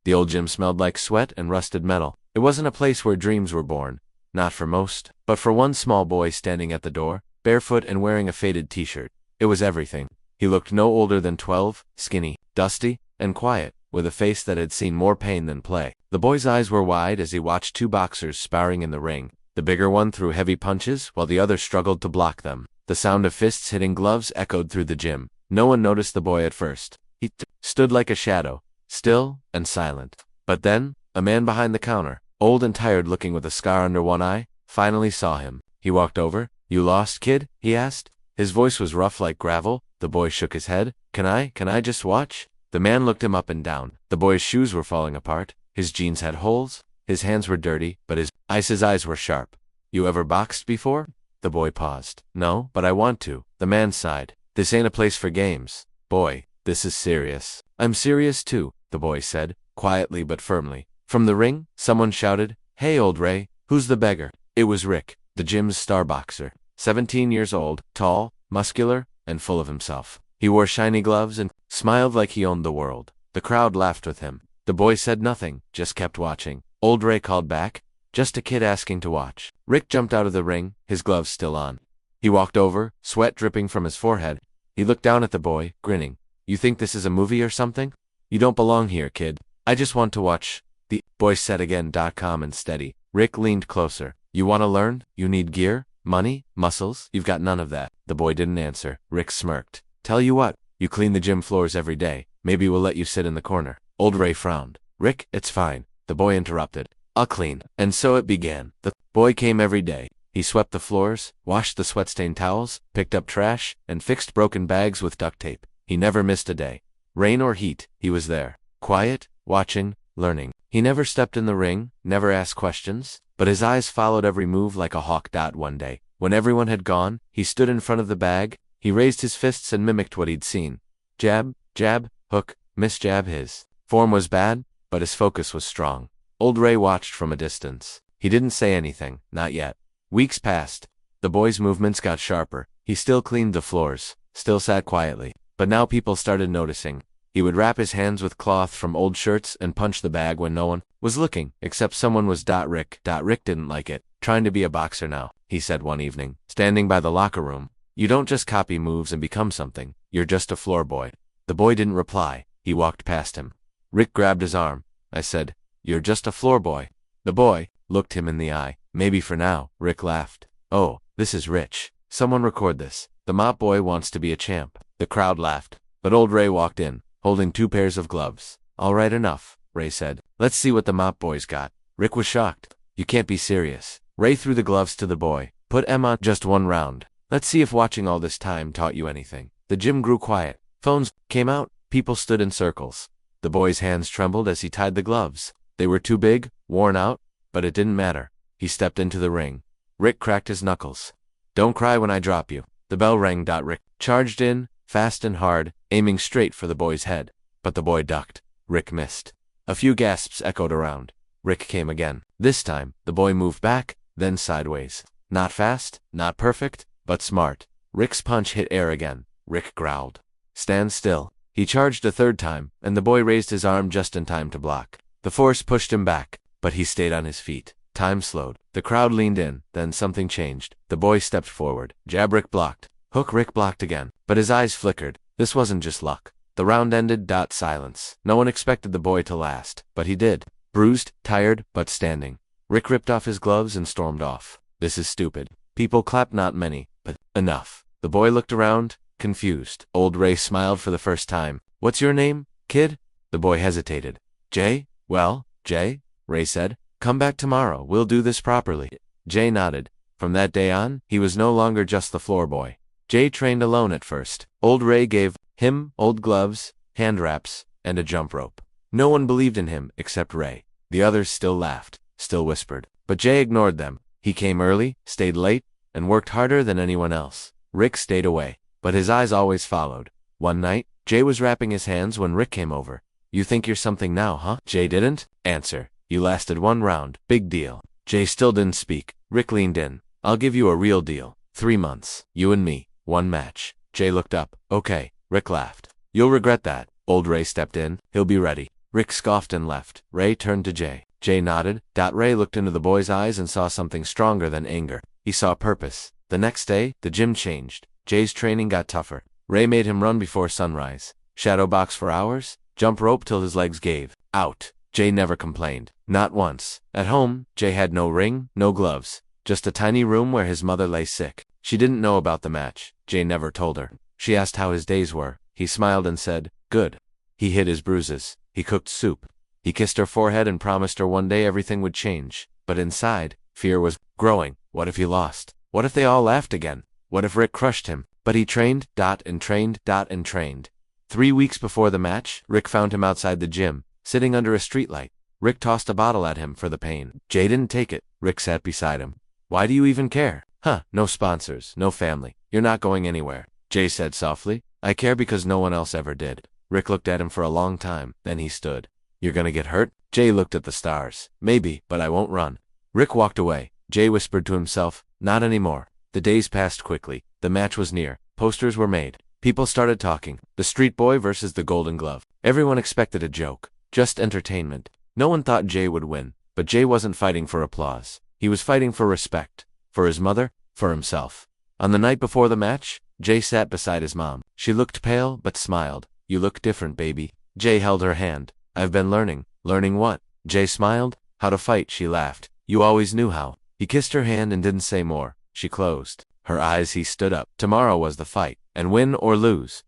The old gym smelled like sweat and rusted metal. It wasn't a place where dreams were born. Not for most, but for one small boy standing at the door, barefoot and wearing a faded t-shirt. It was everything. He looked no older than 12, skinny, dusty, and quiet, with a face that had seen more pain than play. The boy's eyes were wide as he watched two boxers sparring in the ring. The bigger one threw heavy punches, while the other struggled to block them. The sound of fists hitting gloves echoed through the gym. No one noticed the boy at first. He stood like a shadow, still and silent. But then, a man behind the counter, old and tired looking with a scar under one eye, finally saw him. He walked over. "You lost, kid?" he asked. His voice was rough like gravel. The boy shook his head. Can I just watch?" The man looked him up and down. The boy's shoes were falling apart. His jeans had holes. His hands were dirty, but his eyes were sharp. "You ever boxed before?" The boy paused. "No, but I want to." The man sighed. "This ain't a place for games. Boy, this is serious." "I'm serious too," the boy said, quietly but firmly. From the ring, someone shouted, "Hey, old Ray, who's the beggar?" It was Rick, the gym's star boxer. 17 years old, tall, muscular, and full of himself. He wore shiny gloves and smiled like he owned the world. The crowd laughed with him. The boy said nothing, just kept watching. Old Ray called back, "Just a kid asking to watch." Rick jumped out of the ring, his gloves still on. He walked over, sweat dripping from his forehead. He looked down at the boy, grinning. "You think this is a movie or something? You don't belong here, kid. I just want to watch." The boy said again, calm and steady. Rick leaned closer. "You want to learn? You need gear? Money? Muscles? You've got none of that." The boy didn't answer. Rick smirked. "Tell you what, you clean the gym floors every day. Maybe we'll let you sit in the corner." Old Ray frowned. "Rick, it's fine." The boy interrupted. "I'll clean." And so it began. The boy came every day. He swept the floors, washed the sweat-stained towels, picked up trash, and fixed broken bags with duct tape. He never missed a day. Rain or heat, he was there. Quiet, watching, learning. He never stepped in the ring, never asked questions, but his eyes followed every move like a hawk. One day, when everyone had gone, he stood in front of the bag. He raised his fists and mimicked what he'd seen. Jab, jab, hook, misjab. His form was bad, but his focus was strong. Old Ray watched from a distance. He didn't say anything, not yet. Weeks passed. The boy's movements got sharper. He still cleaned the floors, still sat quietly. But now people started noticing. He would wrap his hands with cloth from old shirts and punch the bag when no one was looking, except someone was. Rick. Rick didn't like it. "Trying to be a boxer now," he said one evening, standing by the locker room. "You don't just copy moves and become something. You're just a floor boy." The boy didn't reply. He walked past him. Rick grabbed his arm. "I said, you're just a floor boy." The boy looked him in the eye. "Maybe for now." Rick laughed. "Oh, this is rich. Someone record this. The mop boy wants to be a champ." The crowd laughed. But old Ray walked in, holding 2 pairs of gloves. "All right, enough," Ray said. "Let's see what the mop boy's got." Rick was shocked. "You can't be serious." Ray threw the gloves to the boy. "Put M on just 1 round. Let's see if watching all this time taught you anything." The gym grew quiet. Phones came out. People stood in circles. The boy's hands trembled as he tied the gloves. They were too big, worn out, but it didn't matter. He stepped into the ring. Rick cracked his knuckles. "Don't cry when I drop you." The bell rang. Rick charged in, fast and hard, aiming straight for the boy's head. But the boy ducked. Rick missed. A few gasps echoed around. Rick came again. This time, the boy moved back, then sideways. Not fast, not perfect, but smart. Rick's punch hit air again. Rick growled. "Stand still." He charged a 3rd time, and the boy raised his arm just in time to block. The force pushed him back, but he stayed on his feet. Time slowed. The crowd leaned in, then something changed. The boy stepped forward. Jab. Rick blocked. Hook. Rick blocked again. But his eyes flickered. This wasn't just luck. The round ended. Silence. No one expected the boy to last, but he did. Bruised, tired, but standing. Rick ripped off his gloves and stormed off. "This is stupid." People clapped, not many, but enough. The boy looked around, confused. Old Ray smiled for the first time. "What's your name, kid?" The boy hesitated. "Jay?" "Well, Jay," Ray said. "Come back tomorrow. We'll do this properly." Jay nodded. From that day on, he was no longer just the floor boy. Jay trained alone at first. Old Ray gave him old gloves, hand wraps, and a jump rope. No one believed in him except Ray. The others still laughed, still whispered. But Jay ignored them. He came early, stayed late, and worked harder than anyone else. Rick stayed away, but his eyes always followed. One night, Jay was wrapping his hands when Rick came over. "You think you're something now, huh?" Jay didn't answer. "You lasted 1 round. Big deal." Jay still didn't speak. Rick leaned in. "I'll give you a real deal. 3 months. You and me. 1 match." Jay looked up. "Okay." Rick laughed. "You'll regret that." Old Ray stepped in. "He'll be ready." Rick scoffed and left. Ray turned to Jay. Jay nodded. Ray looked into the boy's eyes and saw something stronger than anger. He saw purpose. The next day, the gym changed. Jay's training got tougher. Ray made him run before sunrise. Shadow box for hours. Jump rope till his legs gave out. Jay never complained. Not once. At home, Jay had no ring, no gloves. Just a tiny room where his mother lay sick. She didn't know about the match. Jay never told her. She asked how his days were. He smiled and said, "Good." He hid his bruises. He cooked soup. He kissed her forehead and promised her one day everything would change. But inside, fear was growing. What if he lost? What if they all laughed again? What if Rick crushed him? But he trained, and trained, and trained. 3 weeks before the match, Rick found him outside the gym, sitting under a streetlight. Rick tossed a bottle at him for the pain. Jay didn't take it. Rick sat beside him. "Why do you even care?" "Huh, no sponsors, no family. You're not going anywhere." Jay said softly, "I care because no one else ever did." Rick looked at him for a long time, then he stood. "You're gonna get hurt?" Jay looked at the stars. "Maybe, but I won't run." Rick walked away. Jay whispered to himself, "Not anymore." The days passed quickly. The match was near. Posters were made. People started talking. The Street Boy versus the Golden Glove. Everyone expected a joke. Just entertainment. No one thought Jay would win. But Jay wasn't fighting for applause. He was fighting for respect. For his mother. For himself. On the night before the match, Jay sat beside his mom. She looked pale, but smiled. "You look different, baby." Jay held her hand. "I've been learning." "Learning what?" Jay smiled. "How to fight," she laughed. "You always knew how." He kissed her hand and didn't say more. She closed her eyes. He stood up. Tomorrow was the fight. And win or lose, ...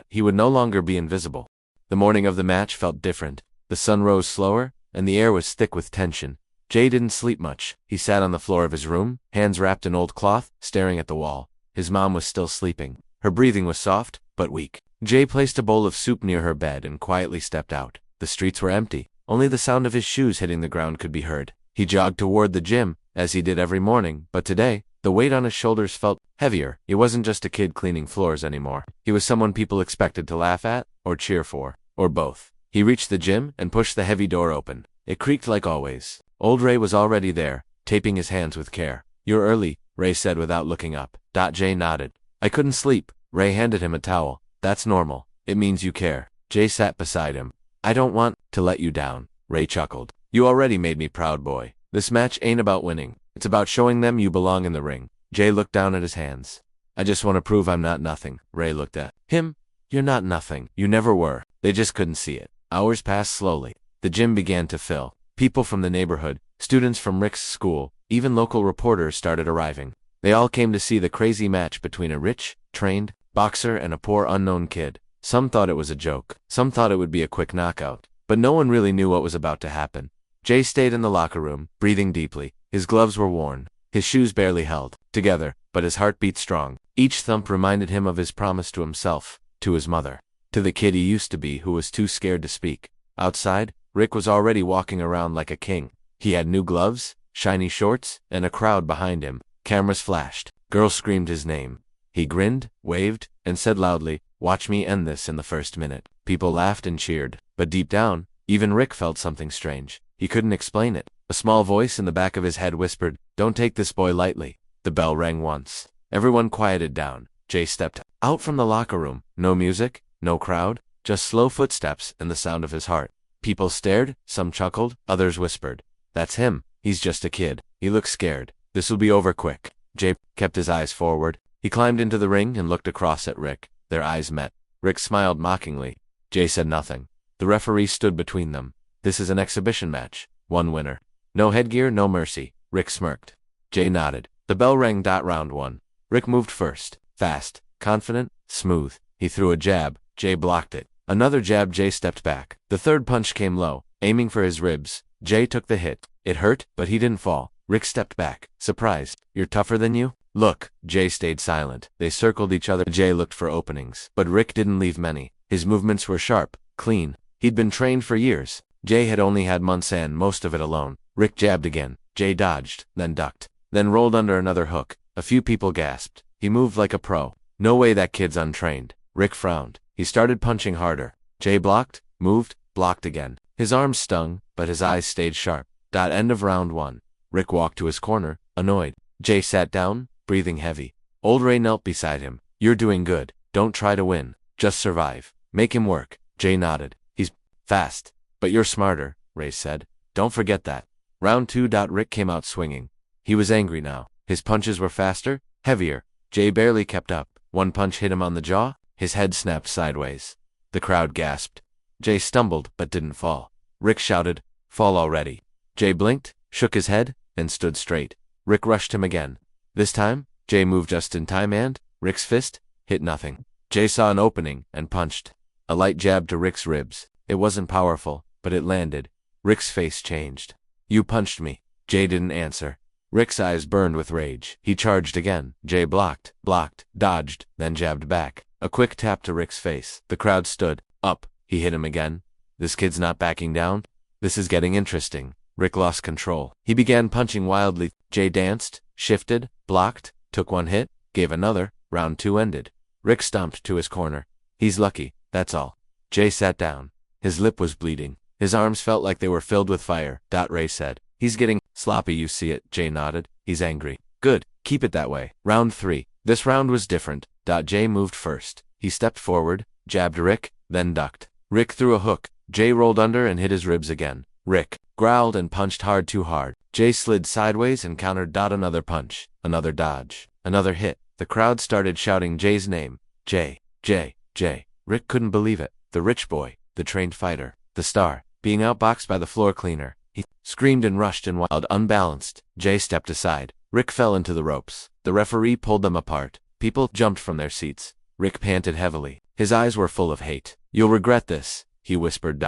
he would no longer be invisible. The morning of the match felt different. The sun rose slower, and the air was thick with tension. Jay didn't sleep much. He sat on the floor of his room, hands wrapped in old cloth, staring at the wall. His mom was still sleeping. Her breathing was soft, but weak. Jay placed a bowl of soup near her bed and quietly stepped out. The streets were empty. Only the sound of his shoes hitting the ground could be heard. He jogged toward the gym, as he did every morning, but today, the weight on his shoulders felt heavier. He wasn't just a kid cleaning floors anymore. He was someone people expected to laugh at, or cheer for, or both. He reached the gym and pushed the heavy door open. It creaked like always. Old Ray was already there, taping his hands with care. "You're early," Ray said without looking up. Jay nodded. "I couldn't sleep." Ray handed him a towel. "That's normal. It means you care." Jay sat beside him. "I don't want to let you down." Ray chuckled. "You already made me proud, boy. This match ain't about winning. It's about showing them you belong in the ring." Jay looked down at his hands. "I just want to prove I'm not nothing." Ray looked at him. "You're not nothing. You never were." They just couldn't see it. Hours passed slowly. The gym began to fill. People from the neighborhood, students from Rick's school, even local reporters started arriving. They all came to see the crazy match between a rich, trained boxer and a poor unknown kid. Some thought it was a joke. Some thought it would be a quick knockout. But no one really knew what was about to happen. Jay stayed in the locker room, breathing deeply. His gloves were worn. His shoes barely held together, but his heart beat strong. Each thump reminded him of his promise to himself, to his mother, to the kid he used to be who was too scared to speak. Outside, Rick was already walking around like a king. He had new gloves, shiny shorts, and a crowd behind him. Cameras flashed. Girls screamed his name. He grinned, waved, and said loudly, "Watch me end this in the first minute." People laughed and cheered, but deep down, even Rick felt something strange. He couldn't explain it. A small voice in the back of his head whispered, "Don't take this boy lightly." The bell rang once. Everyone quieted down. Jay stepped out from the locker room. No music, no crowd, just slow footsteps and the sound of his heart. People stared, some chuckled, others whispered, "That's him. He's just a kid. He looks scared. This'll be over quick." Jay kept his eyes forward. He climbed into the ring and looked across at Rick. Their eyes met. Rick smiled mockingly. Jay said nothing. The referee stood between them. "This is an exhibition match. One winner. No headgear, no mercy." Rick smirked. Jay nodded. The bell rang. Round one. Rick moved first. Fast, confident, smooth. He threw a jab. Jay blocked it. Another jab. Jay stepped back. The third punch came low, aiming for his ribs. Jay took the hit. It hurt, but he didn't fall. Rick stepped back, surprised. "You're tougher than you?" "Look." Jay stayed silent. They circled each other. Jay looked for openings, but Rick didn't leave many. His movements were sharp, clean. He'd been trained for years. Jay had only had months and most of it alone. Rick jabbed again. Jay dodged, then ducked, then rolled under another hook. A few people gasped. He moved like a pro. "No way, that kid's untrained." Rick frowned. He started punching harder. Jay blocked, moved, blocked again. His arms stung, but his eyes stayed sharp. End of round one. Rick walked to his corner, annoyed. Jay sat down, breathing heavy. Old Ray knelt beside him. "You're doing good. Don't try to win. Just survive. Make him work." Jay nodded. "He's fast." But you're smarter, Ray said. Don't forget that. Round 2. Rick came out swinging. He was angry now. His punches were faster, heavier. Jay barely kept up. One punch hit him on the jaw. His head snapped sideways. The crowd gasped. Jay stumbled, but didn't fall. Rick shouted, "Fall already." Jay blinked, shook his head, and stood straight. Rick rushed him again. This time, Jay moved just in time and, Rick's fist, hit nothing. Jay saw an opening and punched. A light jab to Rick's ribs. It wasn't powerful, but it landed. Rick's face changed. "You punched me." Jay didn't answer. Rick's eyes burned with rage. He charged again. Jay blocked, dodged, then jabbed back. A quick tap to Rick's face. The crowd stood up. He hit him again. This kid's not backing down. This is getting interesting. Rick lost control. He began punching wildly. Jay danced, shifted, blocked, took one hit, gave another. Round 2 ended. Rick stomped to his corner. He's lucky, that's all. Jay sat down. His lip was bleeding. His arms felt like they were filled with fire. Ray said. He's getting sloppy, you see it. Jay nodded. He's angry. Good, keep it that way. Round 3. This round was different. Jay moved first. He stepped forward, jabbed Rick, then ducked. Rick threw a hook. Jay rolled under and hit his ribs again. Rick growled and punched hard, too hard. Jay slid sideways and countered. Another punch. Another dodge. Another hit. The crowd started shouting Jay's name. Jay, Jay, Jay. Rick couldn't believe it. The rich boy, the trained fighter, the star, being outboxed by the floor cleaner. He screamed and rushed and wild, unbalanced. Jay stepped aside. Rick fell into the ropes. The referee pulled them apart. People jumped from their seats. Rick panted heavily. His eyes were full of hate. "You'll regret this," he whispered.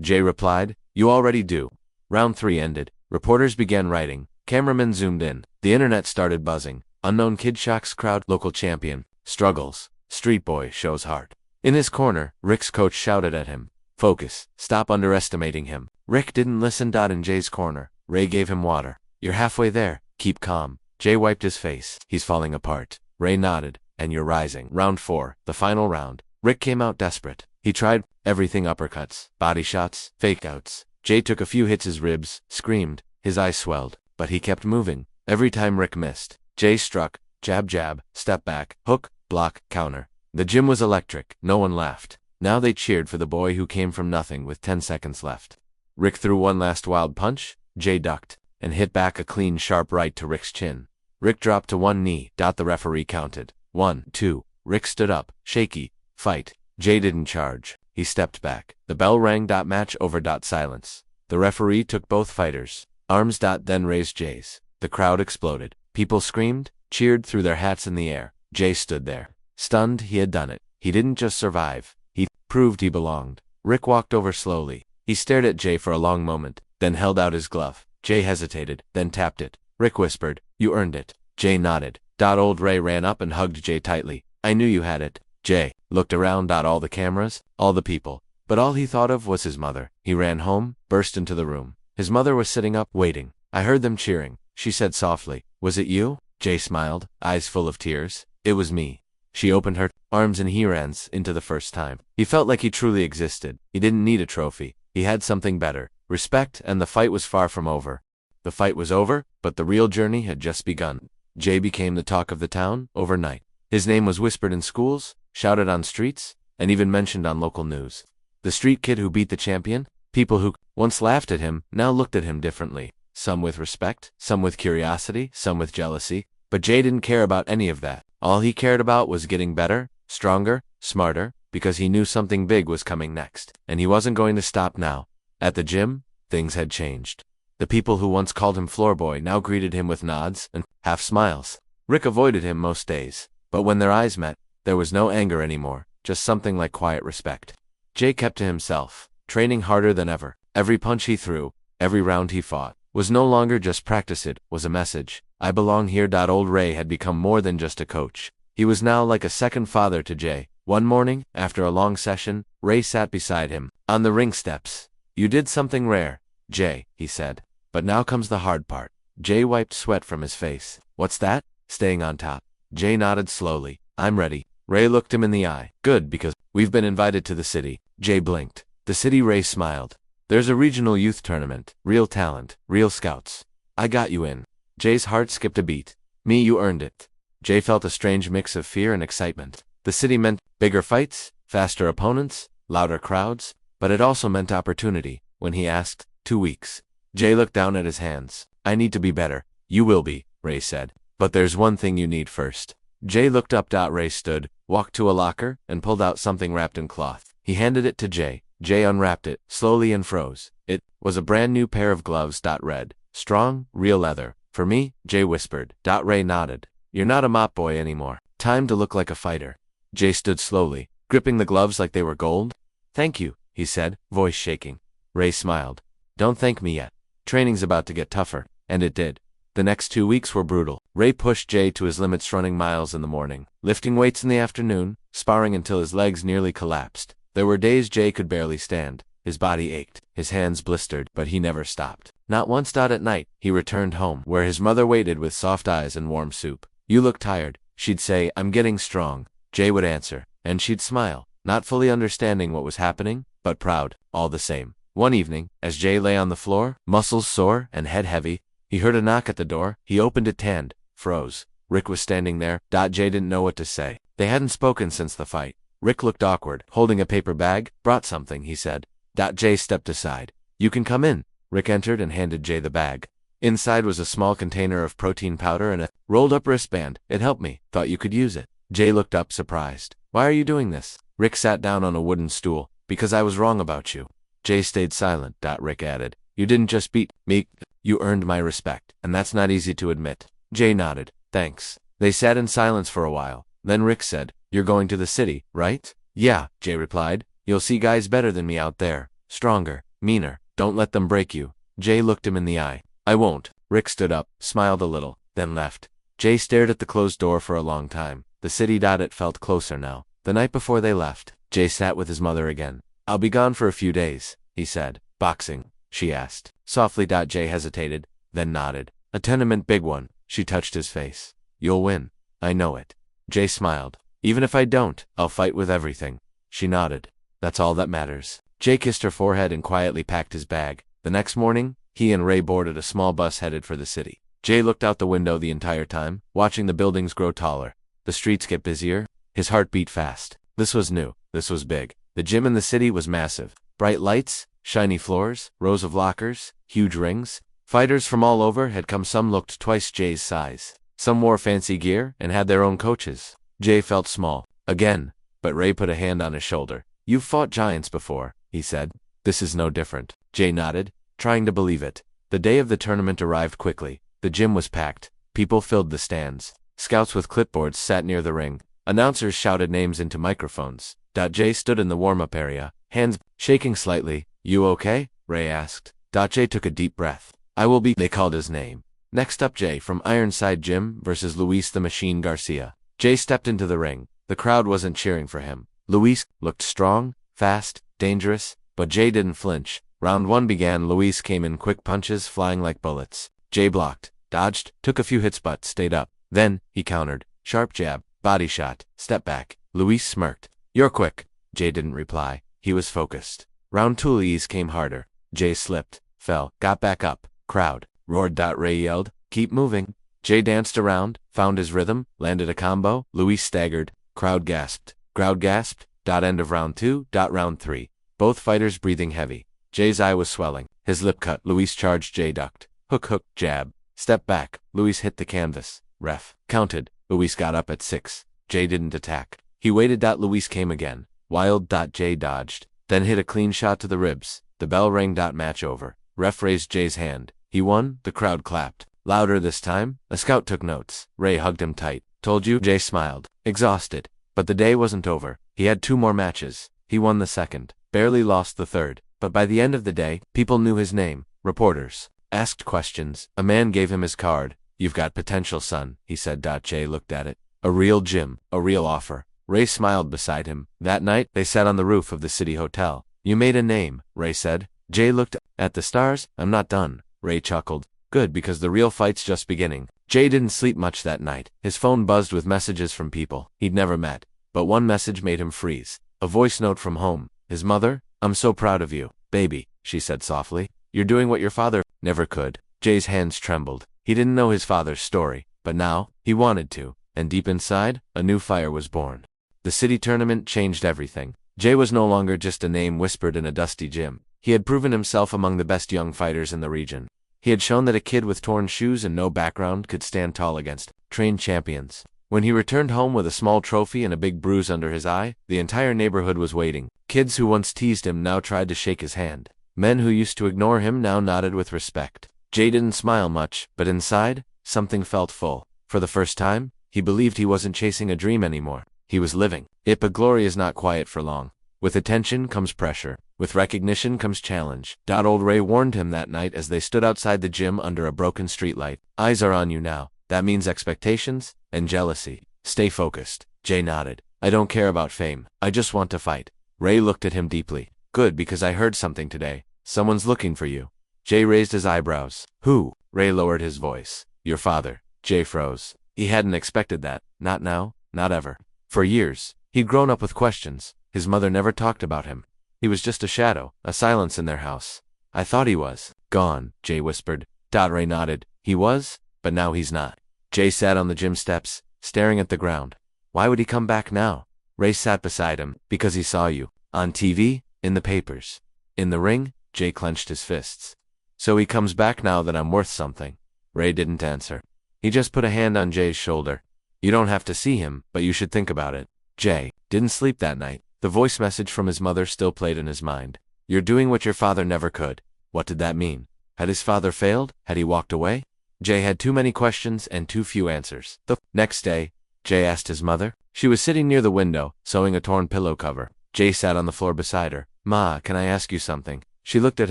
Jay replied, "You already do." Round 3 ended. Reporters began writing. Cameramen zoomed in. The internet started buzzing. Unknown kid shocks crowd. Local champion. Struggles. Street boy shows heart. In his corner, Rick's coach shouted at him. "Focus. Stop underestimating him." Rick didn't listen. In Jay's corner, Ray gave him water. "You're halfway there. Keep calm." Jay wiped his face. "He's falling apart." Ray nodded. "And you're rising." Round 4, the final round. Rick came out desperate. He tried everything: uppercuts, body shots, fake outs. Jay took a few hits. His ribs screamed. His eyes swelled. But he kept moving. Every time Rick missed, Jay struck. Jab, jab, step back, hook, block, counter. The gym was electric. No one laughed. Now they cheered for the boy who came from nothing with 10 seconds left. Rick threw one last wild punch. Jay ducked and hit back a clean, sharp right to Rick's chin. Rick dropped to one knee. The referee counted. 1, 2. Rick stood up, shaky. Fight. Jay didn't charge. He stepped back. The bell rang. Match over. Silence. The referee took both fighters' arms. Then raised Jay's. The crowd exploded. People screamed, cheered, threw their hats in the air. Jay stood there, stunned. He had done it. He didn't just survive. He proved he belonged. Rick walked over slowly. He stared at Jay for a long moment, then held out his glove. Jay hesitated, then tapped it. Rick whispered, "You earned it." Jay nodded. Old Ray ran up and hugged Jay tightly. "I knew you had it." Jay looked around. All the cameras, all the people. But all he thought of was his mother. He ran home, burst into the room. His mother was sitting up, waiting. "I heard them cheering," she said softly. "Was it you?" Jay smiled, eyes full of tears. "It was me." She opened her arms and he ran into the first time. He felt like he truly existed. He didn't need a trophy. He had something better. Respect, and the fight was far from over. The fight was over, but the real journey had just begun. Jay became the talk of the town overnight. His name was whispered in schools, shouted on streets, and even mentioned on local news. The street kid who beat the champion. People who once laughed at him now looked at him differently. Some with respect, some with curiosity, some with jealousy. But Jay didn't care about any of that. All he cared about was getting better, stronger, smarter, because he knew something big was coming next. And he wasn't going to stop now. At the gym, things had changed. The people who once called him floor boy now greeted him with nods and half smiles. Rick avoided him most days. But when their eyes met, there was no anger anymore, just something like quiet respect. Jay kept to himself, training harder than ever. Every punch he threw, every round he fought, was no longer just practice. It was a message. "I belong here." Old Ray had become more than just a coach. He was now like a second father to Jay. One morning, after a long session, Ray sat beside him, on the ring steps. "You did something rare, Jay," he said. "But now comes the hard part." Jay wiped sweat from his face. "What's that?" "Staying on top." Jay nodded slowly. "I'm ready." Ray looked him in the eye. "Good, because we've been invited to the city." Jay blinked. "The city?" Ray smiled. "There's a regional youth tournament. Real talent. Real scouts. I got you in." Jay's heart skipped a beat. "Me, you earned it." Jay felt a strange mix of fear and excitement. The city meant bigger fights, faster opponents, louder crowds, but it also meant opportunity. when he asked. 2 weeks. Jay looked down at his hands. I need to be better. You will be, Ray said. But there's one thing you need first. Jay looked up. Ray stood, walked to a locker, and pulled out something wrapped in cloth. He handed it to Jay. Jay unwrapped it, slowly, and froze. It was a brand new pair of gloves. Red. Strong, real leather. For me? Jay whispered. Ray nodded. You're not a mop boy anymore. Time to look like a fighter. Jay stood slowly, gripping the gloves like they were gold. Thank you, he said, voice shaking. Ray smiled. Don't thank me yet. Training's about to get tougher. And it did. The next 2 weeks were brutal. Ray pushed Jay to his limits, running miles in the morning, lifting weights in the afternoon, sparring until his legs nearly collapsed. There were days Jay could barely stand. His body ached, his hands blistered, but he never stopped. Not once. At night, he returned home, where his mother waited with soft eyes and warm soup. You look tired. She'd say, I'm getting strong. Jay would answer, and she'd smile, not fully understanding what was happening, but proud, all the same. One evening, as Jay lay on the floor, muscles sore and head heavy, he heard a knock at the door. He opened it and froze. Rick was standing there. Jay didn't know what to say. They hadn't spoken since the fight. Rick looked awkward, holding a paper bag. Brought something, he said. Jay stepped aside. You can come in. Rick entered and handed Jay the bag. Inside was a small container of protein powder and a rolled-up wristband. It helped me. Thought you could use it. Jay looked up, surprised. Why are you doing this? Rick sat down on a wooden stool. Because I was wrong about you. Jay stayed silent. Rick added. You didn't just beat me. You earned my respect, and that's not easy to admit. Jay nodded. Thanks. They sat in silence for a while. Then Rick said, You're going to the city, right? Yeah, Jay replied. You'll see guys better than me out there. Stronger, meaner. Don't let them break you. Jay looked him in the eye. I won't. Rick stood up, smiled a little, then left. Jay stared at the closed door for a long time. The city. It felt closer now. The night before they left, Jay sat with his mother again. I'll be gone for a few days, he said. Boxing? She asked. Softly. Jay hesitated, then nodded. A tournament, big one. She touched his face. You'll win. I know it. Jay smiled. Even if I don't, I'll fight with everything. She nodded. That's all that matters. Jay kissed her forehead and quietly packed his bag. The next morning, he and Ray boarded a small bus headed for the city. Jay looked out the window the entire time, watching the buildings grow taller, the streets get busier. His heart beat fast. This was new. This was big. The gym in the city was massive. Bright lights, shiny floors, rows of lockers, huge rings. Fighters from all over had come. Some looked twice Jay's size. Some wore fancy gear and had their own coaches. Jay felt small, again, but Ray put a hand on his shoulder. You've fought giants before, he said. This is no different. Jay nodded, trying to believe it. The day of the tournament arrived quickly. The gym was packed. People filled the stands. Scouts with clipboards sat near the ring. Announcers shouted names into microphones. Jay stood in the warm-up area, hands shaking slightly. You okay? Ray asked. Jay took a deep breath. I will be. They called his name. Next up, Jay from Ironside Gym versus Luis the Machine Garcia. Jay stepped into the ring. The crowd wasn't cheering for him. Luis looked strong, fast, dangerous, but Jay didn't flinch. Round 1 began. Luis came in, quick punches flying like bullets. Jay blocked, dodged, took a few hits but stayed up. Then, he countered. Sharp jab, body shot, step back. Luis smirked. You're quick. Jay didn't reply. He was focused. Round 2, Luis came harder. Jay slipped, fell, got back up. Crowd roared. Ray yelled, keep moving. Jay danced around, found his rhythm, landed a combo. Luis staggered. Crowd gasped. Crowd gasped. End of round 2. Round 3. Both fighters breathing heavy. Jay's eye was swelling. His lip cut. Luis charged. Jay ducked. Hook, hook, jab. Step back. Luis hit the canvas. Ref counted. Luis got up at 6. Jay didn't attack. He waited. Luis came again. Wild. Jay dodged. Then hit a clean shot to the ribs. The bell rang. Match over. Ref raised Jay's hand. He won. The crowd clapped. Louder this time. A scout took notes. Ray hugged him tight. Told you? Jay smiled. Exhausted. But the day wasn't over. He had 2 more matches. He won the second. Barely lost the third. But by the end of the day, people knew his name. Reporters asked questions. A man gave him his card. You've got potential, son, he said. Jay looked at it. A real gym. A real offer. Ray smiled beside him. That night, they sat on the roof of the city hotel. You made a name, Ray said. Jay looked at the stars. I'm not done. Ray chuckled. Good, because the real fight's just beginning. Jay didn't sleep much that night. His phone buzzed with messages from people he'd never met. But one message made him freeze. A voice note from home. His mother? I'm so proud of you, baby, she said softly. You're doing what your father never could. Jay's hands trembled. He didn't know his father's story, but now, he wanted to. And deep inside, a new fire was born. The city tournament changed everything. Jay was no longer just a name whispered in a dusty gym. He had proven himself among the best young fighters in the region. He had shown that a kid with torn shoes and no background could stand tall against trained champions. When he returned home with a small trophy and a big bruise under his eye, the entire neighborhood was waiting. Kids who once teased him now tried to shake his hand. Men who used to ignore him now nodded with respect. Jay didn't smile much, but inside, something felt full. For the first time, he believed he wasn't chasing a dream anymore. He was living it, but glory is not quiet for long. With attention comes pressure. With recognition comes challenge. Old Ray warned him that night as they stood outside the gym under a broken streetlight. Eyes are on you now. That means expectations and jealousy. Stay focused. Jay nodded. I don't care about fame. I just want to fight. Ray looked at him deeply. Good, because I heard something today. Someone's looking for you. Jay raised his eyebrows. Who? Ray lowered his voice. Your father. Jay froze. He hadn't expected that. Not now. Not ever. For years, he'd grown up with questions. His mother never talked about him. He was just a shadow, a silence in their house. I thought he was gone, Jay whispered. Ray nodded. He was, but now he's not. Jay sat on the gym steps, staring at the ground. Why would he come back now? Ray sat beside him. Because he saw you. On TV, in the papers. In the ring, Jay clenched his fists. So he comes back now that I'm worth something. Ray didn't answer. He just put a hand on Jay's shoulder. You don't have to see him, but you should think about it. Jay didn't sleep that night. The voice message from his mother still played in his mind. You're doing what your father never could. What did that mean? Had his father failed? Had he walked away? Jay had too many questions and too few answers. The next day, Jay asked his mother. She was sitting near the window, sewing a torn pillow cover. Jay sat on the floor beside her. Ma, can I ask you something? She looked at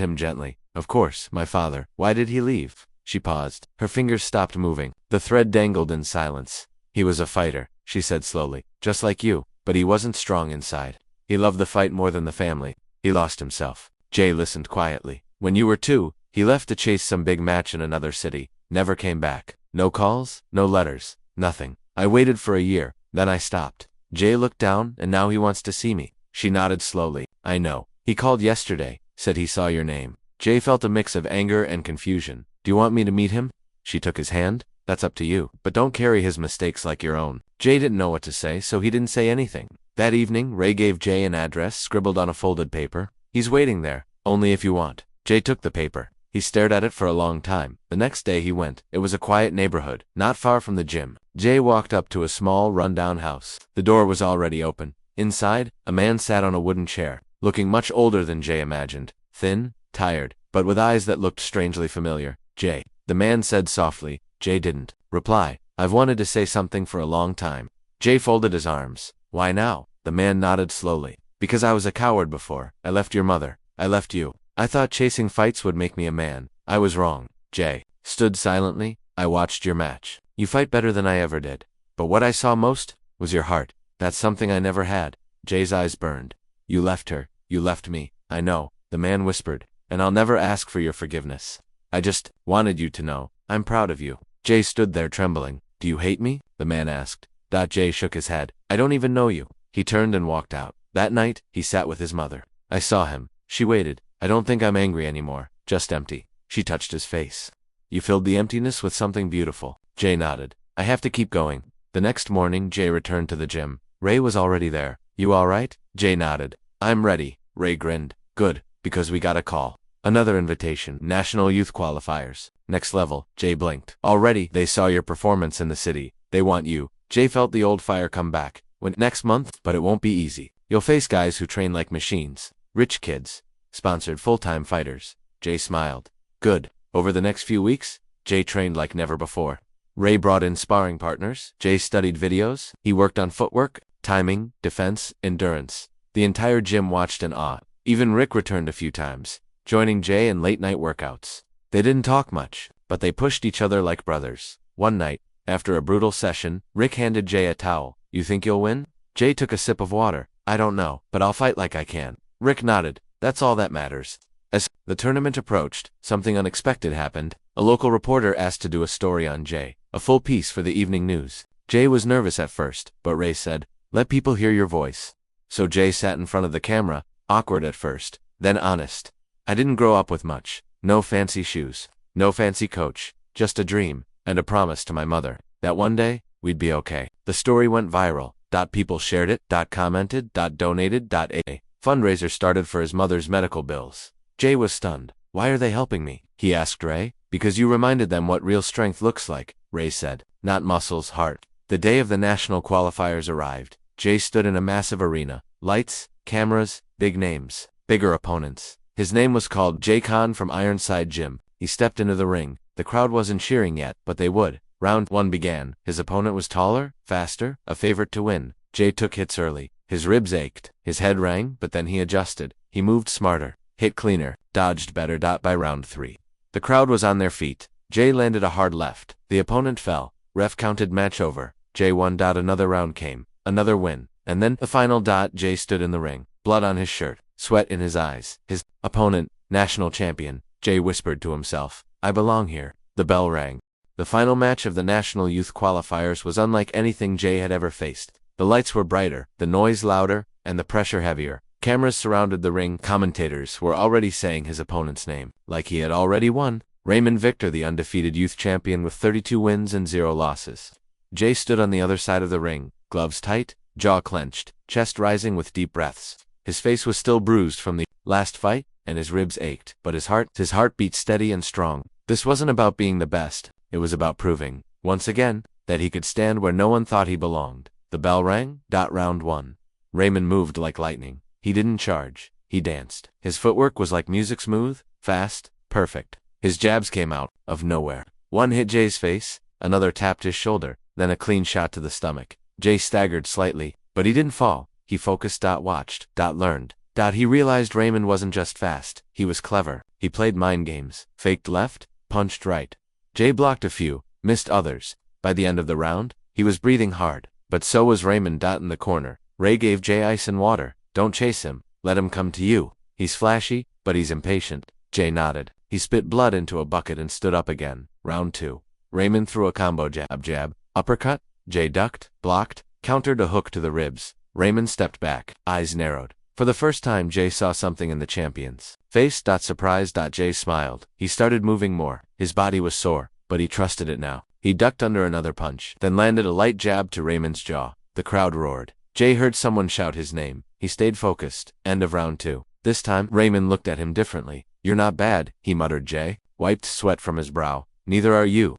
him gently. Of course, my father. Why did he leave? She paused. Her fingers stopped moving. The thread dangled in silence. He was a fighter, she said slowly. Just like you. But he wasn't strong inside. He loved the fight more than the family. He lost himself. Jay listened quietly. When you were 2, he left to chase some big match in another city. Never came back. No calls, no letters, nothing. I waited for a year, then I stopped. Jay looked down, and now he wants to see me. She nodded slowly. I know. He called yesterday, said he saw your name. Jay felt a mix of anger and confusion. Do you want me to meet him? She took his hand. That's up to you. But don't carry his mistakes like your own. Jay didn't know what to say, so he didn't say anything. That evening, Ray gave Jay an address scribbled on a folded paper. He's waiting there. Only if you want. Jay took the paper. He stared at it for a long time. The next day he went. It was a quiet neighborhood, not far from the gym. Jay walked up to a small, run-down house. The door was already open. Inside, a man sat on a wooden chair, looking much older than Jay imagined. Thin, tired, but with eyes that looked strangely familiar. Jay. The man said softly. Jay didn't reply. I've wanted to say something for a long time. Jay folded his arms. Why now? The man nodded slowly. Because I was a coward before. I left your mother. I left you. I thought chasing fights would make me a man. I was wrong. Jay stood silently. I watched your match. You fight better than I ever did. But what I saw most was your heart. That's something I never had. Jay's eyes burned. You left her. You left me. I know. The man whispered. And I'll never ask for your forgiveness. I just wanted you to know. I'm proud of you. Jay stood there trembling. Do you hate me? The man asked. Jay shook his head. I don't even know you. He turned and walked out. That night, he sat with his mother. I saw him. She waited. I don't think I'm angry anymore. Just empty. She touched his face. You filled the emptiness with something beautiful. Jay nodded. I have to keep going. The next morning, Jay returned to the gym. Ray was already there. You all right? Jay nodded. I'm ready. Ray grinned. Good, because we got a call. Another invitation. National Youth Qualifiers. Next level. Jay blinked. Already, they saw your performance in the city. They want you. Jay felt the old fire come back. When next month, but it won't be easy. You'll face guys who train like machines. Rich kids. Sponsored full-time fighters. Jay smiled. Good. Over the next few weeks, Jay trained like never before. Ray brought in sparring partners. Jay studied videos. He worked on footwork, timing, defense, endurance. The entire gym watched in awe. Even Rick returned a few times, joining Jay in late-night workouts. They didn't talk much, but they pushed each other like brothers. One night, after a brutal session, Rick handed Jay a towel. You think you'll win? Jay took a sip of water. I don't know, but I'll fight like I can. Rick nodded. That's all that matters. As the tournament approached, something unexpected happened. A local reporter asked to do a story on Jay, a full piece for the evening news. Jay was nervous at first, but Ray said, let people hear your voice. So Jay sat in front of the camera, awkward at first, then honest. I didn't grow up with much. No fancy shoes. No fancy coach. Just a dream, and a promise to my mother, that one day, we'd be okay. The story went viral. People shared it, commented, donated, a fundraiser started for his mother's medical bills. Jay was stunned. Why are they helping me? He asked Ray. Because you reminded them what real strength looks like, Ray said. Not muscles, heart. The day of the national qualifiers arrived. Jay stood in a massive arena. Lights, cameras, big names, bigger opponents. His name was called Jay Khan from Ironside Gym. He stepped into the ring. The crowd wasn't cheering yet, but they would. Round 1 began. His opponent was taller, faster, a favorite to win. Jay took hits early. His ribs ached. His head rang, but then he adjusted. He moved smarter, hit cleaner, dodged better. By round 3. The crowd was on their feet. Jay landed a hard left. The opponent fell. Ref counted match over. Jay won. Another round came. Another win. And then the final. Jay stood in the ring. Blood on his shirt. Sweat in his eyes. His opponent, national champion. Jay whispered to himself, I belong here. The bell rang. The final match of the National Youth Qualifiers was unlike anything Jay had ever faced. The lights were brighter, the noise louder, and the pressure heavier. Cameras surrounded the ring. Commentators were already saying his opponent's name, like he had already won. Raymond Victor, the undefeated youth champion with 32 wins and 0 losses. Jay stood on the other side of the ring, gloves tight, jaw clenched, chest rising with deep breaths. His face was still bruised from the last fight, and his ribs ached, but his heart beat steady and strong. This wasn't about being the best, it was about proving, once again, that he could stand where no one thought he belonged. The bell rang. Round 1. Raymond moved like lightning. He didn't charge, he danced. His footwork was like music, smooth, fast, perfect. His jabs came out of nowhere. One hit Jay's face, another tapped his shoulder, then a clean shot to the stomach. Jay staggered slightly, but he didn't fall. He focused. Watched. Learned. He realized Raymond wasn't just fast, he was clever. He played mind games, faked left, punched right. Jay blocked a few, missed others. By the end of the round, he was breathing hard, but so was Raymond. In the corner, Ray gave Jay ice and water. Don't chase him, let him come to you. He's flashy, but he's impatient. Jay nodded. He spit blood into a bucket and stood up again. Round 2. Raymond threw a combo jab, uppercut. Jay ducked, blocked, countered a hook to the ribs. Raymond stepped back, eyes narrowed. For the first time, Jay saw something in the champion's face. Surprised. Jay smiled. He started moving more. His body was sore, but he trusted it now. He ducked under another punch, then landed a light jab to Raymond's jaw. The crowd roared. Jay heard someone shout his name. He stayed focused. End of round 2. This time, Raymond looked at him differently. You're not bad, he muttered. Jay wiped sweat from his brow. Neither are you.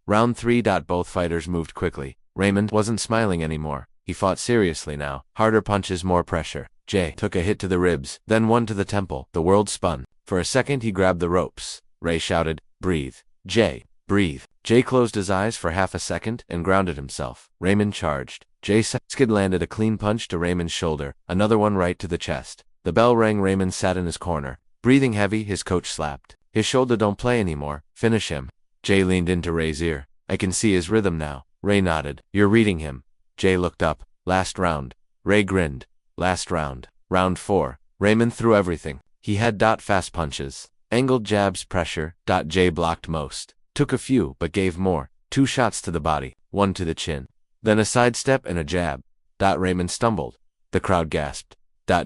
Round 3. Both fighters moved quickly. Raymond wasn't smiling anymore. He fought seriously now. Harder punches, more pressure. Jay took a hit to the ribs, then one to the temple. The world spun. For a second he grabbed the ropes. Ray shouted, breathe. Jay, breathe. Jay closed his eyes for half a second and grounded himself. Raymond charged. Jay skid landed a clean punch to Raymond's shoulder, another one right to the chest. The bell rang. Raymond sat in his corner. Breathing heavy, his coach slapped his shoulder. Don't play anymore. Finish him. Jay leaned into Ray's ear. I can see his rhythm now. Ray nodded. You're reading him. Jay looked up. Last round. Ray grinned. Last round. Round 4. Raymond threw everything. He had fast punches, angled jabs, pressure. Jay blocked most. Took a few, but gave more. 2 shots to the body, 1 to the chin. Then a sidestep and a jab. Raymond stumbled. The crowd gasped.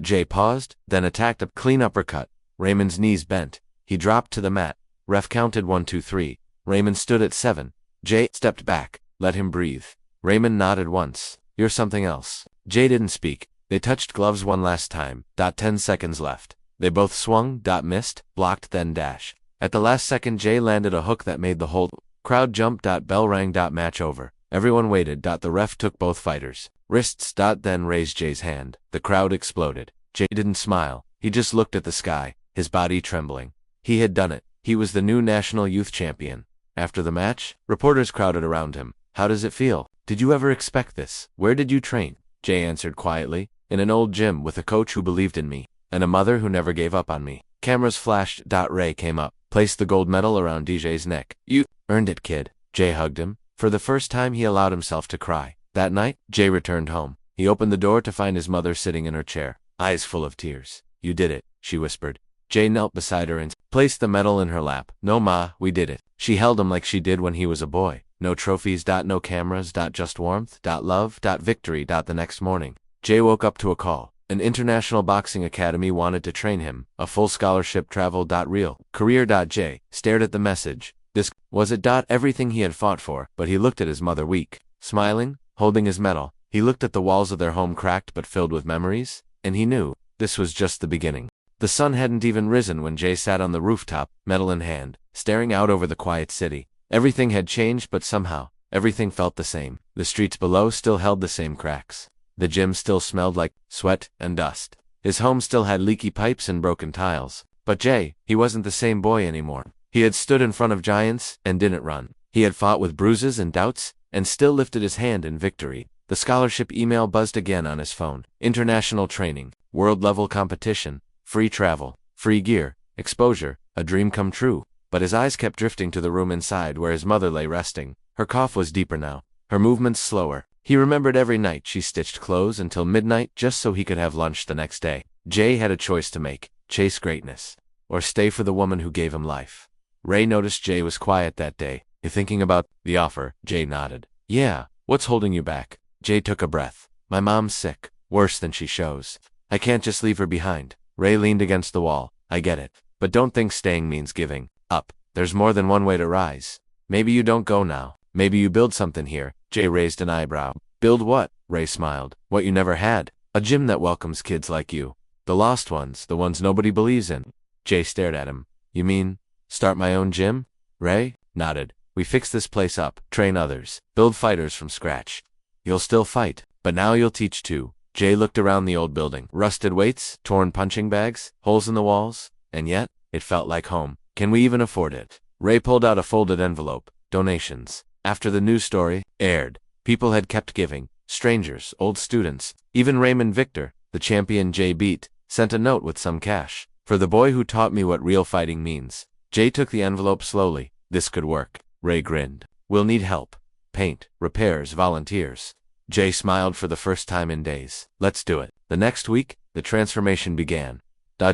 Jay paused, then attacked a clean uppercut. Raymond's knees bent. He dropped to the mat. Ref counted 1, 2, 3. Raymond stood at 7. Jay stepped back. Let him breathe. Raymond nodded once. You're something else. Jay didn't speak. They touched gloves one last time. 10 seconds left. They both swung. Missed, blocked, then dash. At the last second, Jay landed a hook that made the whole crowd jump. Bell rang. Match over. Everyone waited. The ref took both fighters' wrists. Then raised Jay's hand. The crowd exploded. Jay didn't smile. He just looked at the sky, his body trembling. He had done it. He was the new national youth champion. After the match, reporters crowded around him. How does it feel? Did you ever expect this? Where did you train? Jay answered quietly. In an old gym with a coach who believed in me, and a mother who never gave up on me. Cameras flashed. Ray came up, placed the gold medal around DJ's neck. You earned it, kid. Jay hugged him. For the first time he allowed himself to cry. That night, Jay returned home. He opened the door to find his mother sitting in her chair, eyes full of tears. You did it, she whispered. Jay knelt beside her and placed the medal in her lap. No, Ma, we did it. She held him like she did when he was a boy. No trophies. No cameras. Just warmth. Love. Victory. The next morning, Jay woke up to a call. An international boxing academy wanted to train him. A full scholarship, travel. Real career. Jay stared at the message. This was it. Everything he had fought for, but he looked at his mother weak, smiling, holding his medal. He looked at the walls of their home cracked but filled with memories, and he knew this was just the beginning. The sun hadn't even risen when Jay sat on the rooftop, medal in hand, staring out over the quiet city. Everything had changed, but somehow, everything felt the same. The streets below still held the same cracks. The gym still smelled like sweat and dust. His home still had leaky pipes and broken tiles. But Jay, he wasn't the same boy anymore. He had stood in front of giants and didn't run. He had fought with bruises and doubts and still lifted his hand in victory. The scholarship email buzzed again on his phone. International training, world-level competition, free travel, free gear, exposure, a dream come true. But his eyes kept drifting to the room inside where his mother lay resting. Her cough was deeper now, her movements slower. He remembered every night she stitched clothes until midnight just so he could have lunch the next day. Jay had a choice to make: chase greatness, or stay for the woman who gave him life. Ray noticed Jay was quiet that day. You thinking about the offer? Jay nodded. Yeah, what's holding you back? Jay took a breath. My mom's sick, worse than she shows. I can't just leave her behind. Ray leaned against the wall. I get it, but don't think staying means giving up. There's more than one way to rise. Maybe you don't go now. Maybe you build something here. Jay raised an eyebrow. Build what? Ray smiled. What you never had. A gym that welcomes kids like you. The lost ones, the ones nobody believes in. Jay stared at him. You mean, start my own gym? Ray nodded. We fix this place up, train others, build fighters from scratch. You'll still fight, but now you'll teach too. Jay looked around the old building. Rusted weights, torn punching bags, holes in the walls, and yet, it felt like home. Can we even afford it? Ray pulled out a folded envelope. Donations. After the news story aired, people had kept giving. Strangers, old students, even Raymond Victor, the champion Jay beat, sent a note with some cash. For the boy who taught me what real fighting means. Jay took the envelope slowly. This could work. Ray grinned. We'll need help. Paint, repairs, volunteers. Jay smiled for the first time in days. Let's do it. The next week, the transformation began.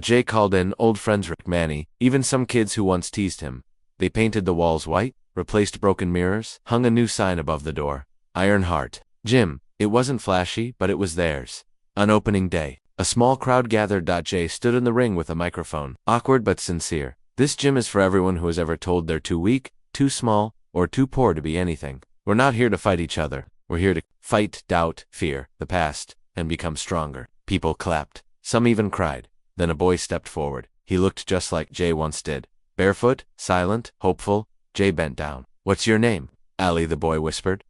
Jay called in old friends Rick, Manny, even some kids who once teased him. They painted the walls white, replaced broken mirrors, hung a new sign above the door. Iron Heart Gym. It wasn't flashy, but it was theirs. On opening day, a small crowd gathered. Jay stood in the ring with a microphone, awkward but sincere. This gym is for everyone who has ever told they're too weak, too small, or too poor to be anything. We're not here to fight each other. We're here to fight doubt, fear, the past, and become stronger. People clapped. Some even cried. Then a boy stepped forward. He looked just like Jay once did. Barefoot, silent, hopeful. Jay bent down. What's your name? Ali, the boy whispered.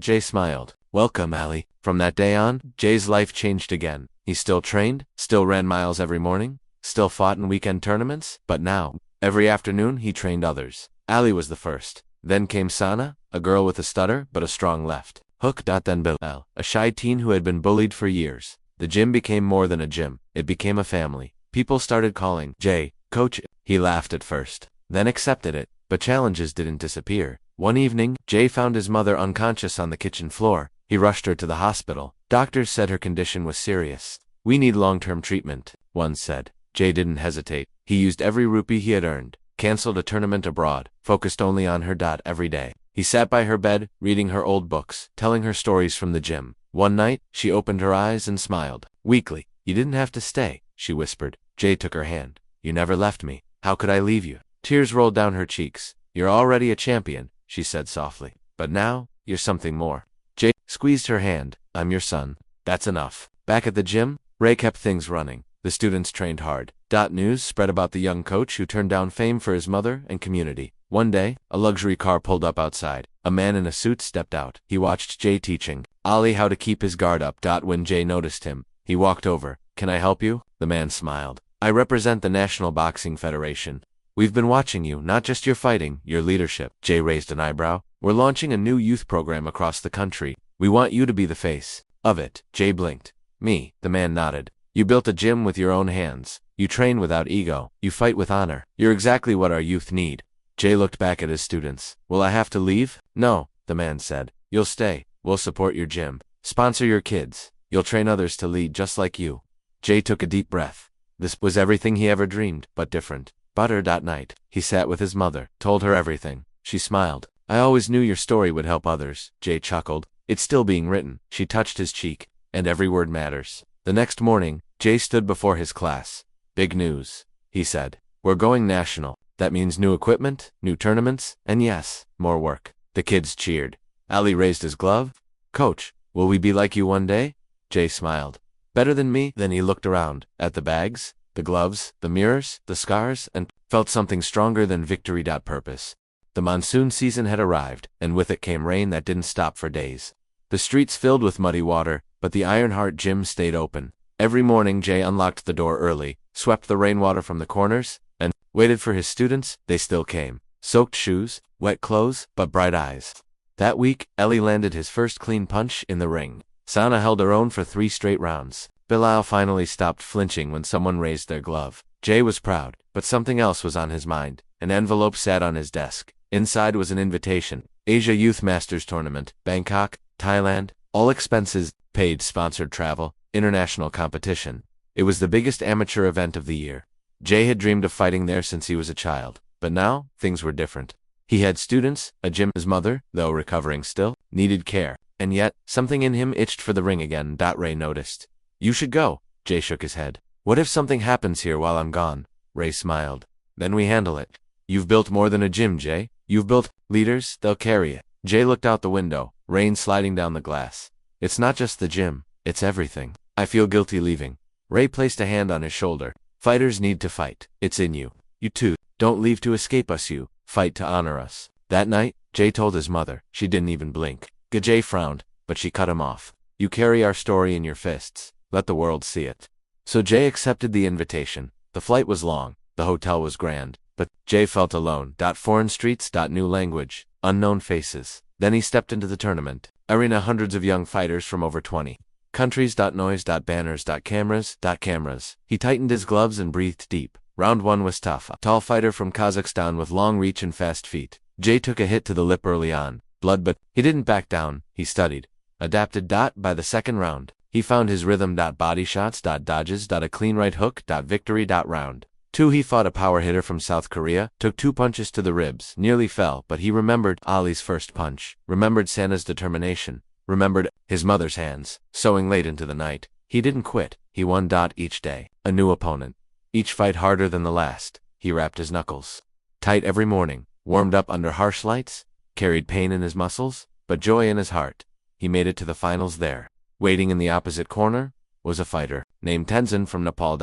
Jay smiled. Welcome, Ali. From that day on, Jay's life changed again. He still trained, still ran miles every morning, still fought in weekend tournaments, but now, every afternoon he trained others. Ali was the first. Then came Sana, a girl with a stutter but a strong left hook. Then Bilal, a shy teen who had been bullied for years. The gym became more than a gym. It became a family. People started calling Jay, Coach. He laughed at first, then accepted it, but challenges didn't disappear. One evening, Jay found his mother unconscious on the kitchen floor. He rushed her to the hospital. Doctors said her condition was serious. We need long-term treatment, one said. Jay didn't hesitate. He used every rupee he had earned, canceled a tournament abroad, focused only on her. Every day, he sat by her bed, reading her old books, telling her stories from the gym. One night, she opened her eyes and smiled. Weakly. You didn't have to stay, she whispered. Jay took her hand. You never left me. How could I leave you? Tears rolled down her cheeks. You're already a champion, she said softly. But now, you're something more. Jay squeezed her hand. I'm your son. That's enough. Back at the gym, Ray kept things running. The students trained hard. News spread about the young coach who turned down fame for his mother and community. One day, a luxury car pulled up outside. A man in a suit stepped out. He watched Jay teaching Ali how to keep his guard up. When Jay noticed him, he walked over. Can I help you? The man smiled. I represent the National Boxing Federation. We've been watching you, not just your fighting, your leadership. Jay raised an eyebrow. We're launching a new youth program across the country. We want you to be the face of it. Jay blinked. Me, the man nodded. You built a gym with your own hands. You train without ego. You fight with honor. You're exactly what our youth need. Jay looked back at his students. Will I have to leave? No, the man said. You'll stay. We'll support your gym. Sponsor your kids. You'll train others to lead just like you. Jay took a deep breath. This was everything he ever dreamed, but different. Night, he sat with his mother, told her everything. She smiled. I always knew your story would help others, Jay chuckled. It's still being written. She touched his cheek. And every word matters. The next morning, Jay stood before his class. Big news, he said. We're going national. That means new equipment, new tournaments, and yes, more work. The kids cheered. Ali raised his glove. Coach, will we be like you one day? Jay smiled. Better than me? Then he looked around, at the bags, The gloves, the mirrors, the scars, and felt something stronger than victory. Purpose. The monsoon season had arrived, and with it came rain that didn't stop for days. The streets filled with muddy water, but the Ironheart gym stayed open. Every morning Jay unlocked the door early, swept the rainwater from the corners, and waited for his students. They still came. Soaked shoes, wet clothes, but bright eyes. That week, Ellie landed his first clean punch in the ring. Sana held her own for 3 straight rounds. Bilal finally stopped flinching when someone raised their glove. Jay was proud, but something else was on his mind. An envelope sat on his desk. Inside was an invitation. Asia Youth Masters Tournament, Bangkok, Thailand, all expenses paid, sponsored travel, international competition. It was the biggest amateur event of the year. Jay had dreamed of fighting there since he was a child, but now, things were different. He had students, a gym. His mother, though recovering still, needed care, and yet, something in him itched for the ring again. Ray noticed. You should go. Jay shook his head. What if something happens here while I'm gone? Ray smiled. Then we handle it. You've built more than a gym, Jay. You've built leaders, they'll carry it. Jay looked out the window, rain sliding down the glass. It's not just the gym, it's everything. I feel guilty leaving. Ray placed a hand on his shoulder. Fighters need to fight. It's in you. You too. Don't leave to escape us, you. Fight to honor us. That night, Jay told his mother. She didn't even blink. Jay frowned, but she cut him off. You carry our story in your fists. Let the world see it. So Jay accepted the invitation. The flight was long. The hotel was grand. But Jay felt alone. Foreign streets. New language. Unknown faces. Then he stepped into the tournament. Arena, hundreds of young fighters from over 20 countries. Noise. Banners. Cameras. He tightened his gloves and breathed deep. Round 1 was tough. A tall fighter from Kazakhstan with long reach and fast feet. Jay took a hit to the lip early on. Blood, but he didn't back down. He studied. Adapted. By the second round, he found his rhythm. Body shots. Dodges. A clean right hook. Victory. Round 2, he fought a power hitter from South Korea, took 2 punches to the ribs, nearly fell, but he remembered Ali's first punch, remembered Sana's determination, remembered his mother's hands, sewing late into the night. He didn't quit. He won. Each day, a new opponent. Each fight harder than the last. He wrapped his knuckles tight every morning, warmed up under harsh lights, carried pain in his muscles, but joy in his heart. He made it to the finals there. Waiting in the opposite corner was a fighter named Tenzin from Nepal.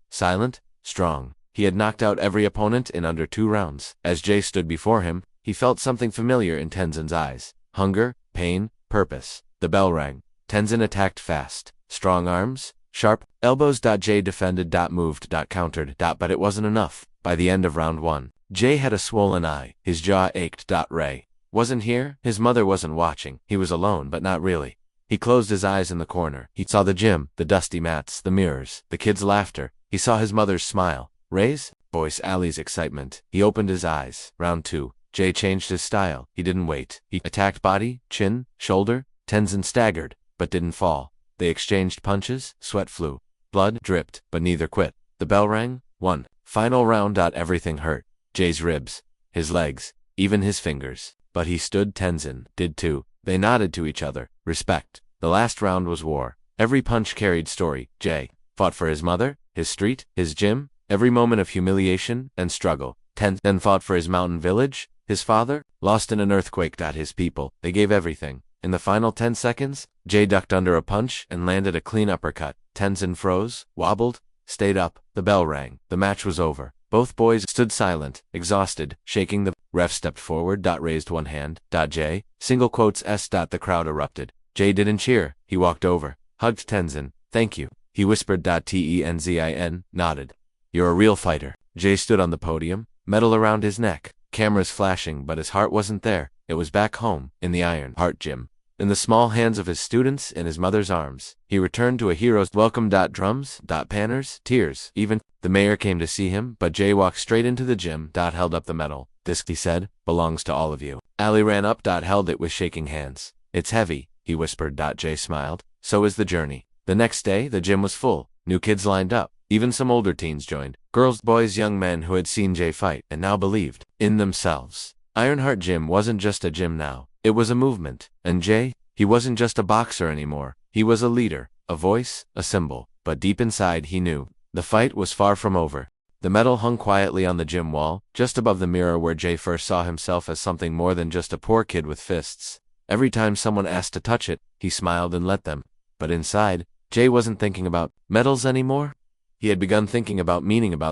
Silent, strong. He had knocked out every opponent in under 2 rounds. As Jay stood before him, he felt something familiar in Tenzin's eyes. Hunger, pain, purpose. The bell rang. Tenzin attacked fast. Strong arms, sharp elbows. Jay defended. Moved. Countered. But it wasn't enough. By the end of round 1, Jay had a swollen eye. His jaw ached. Ray wasn't here. His mother wasn't watching. He was alone, but not really. He closed his eyes in the corner. He saw the gym, the dusty mats, the mirrors, the kids' laughter. He saw his mother's smile. Ray's voice, Ali's excitement. He opened his eyes. Round 2. Jay changed his style. He didn't wait. He attacked body, chin, shoulder. Tenzin staggered, but didn't fall. They exchanged punches. Sweat flew. Blood dripped, but neither quit. The bell rang. 1. Final round. Everything hurt. Jay's ribs, his legs, even his fingers. But he stood. Tenzin did too. They nodded to each other. Respect. The last round was war. Every punch carried story. Jay fought for his mother, his street, his gym, every moment of humiliation and struggle. Tenzin then fought for his mountain village, his father, lost in an earthquake. His people, they gave everything. In the final 10 seconds, Jay ducked under a punch and landed a clean uppercut. Tenzin froze, wobbled, stayed up. The bell rang. The match was over. Both boys stood silent, exhausted, shaking. The ref stepped forward. Raised one hand. Jay, single quotes S. The crowd erupted. Jay didn't cheer. He walked over, hugged Tenzin. Thank you. He whispered. Tenzin nodded. You're a real fighter. Jay stood on the podium, medal around his neck, cameras flashing, but his heart wasn't there. It was back home, in the Ironheart gym, in the small hands of his students, in his mother's arms. He returned to a hero's welcome. Drums, banners, tears, even. The mayor came to see him, but Jay walked straight into the gym. Held up the medal. This, he said, belongs to all of you. Ali ran up. Held it with shaking hands. It's heavy, he whispered. Jay smiled. So is the journey. The next day, the gym was full. New kids lined up. Even some older teens joined. Girls, boys, young men who had seen Jay fight and now believed in themselves. Ironheart Gym wasn't just a gym now. It was a movement. And Jay, he wasn't just a boxer anymore. He was a leader, a voice, a symbol. But deep inside he knew. The fight was far from over. The medal hung quietly on the gym wall, just above the mirror where Jay first saw himself as something more than just a poor kid with fists. Every time someone asked to touch it, he smiled and let them. But inside, Jay wasn't thinking about medals anymore. He had begun thinking about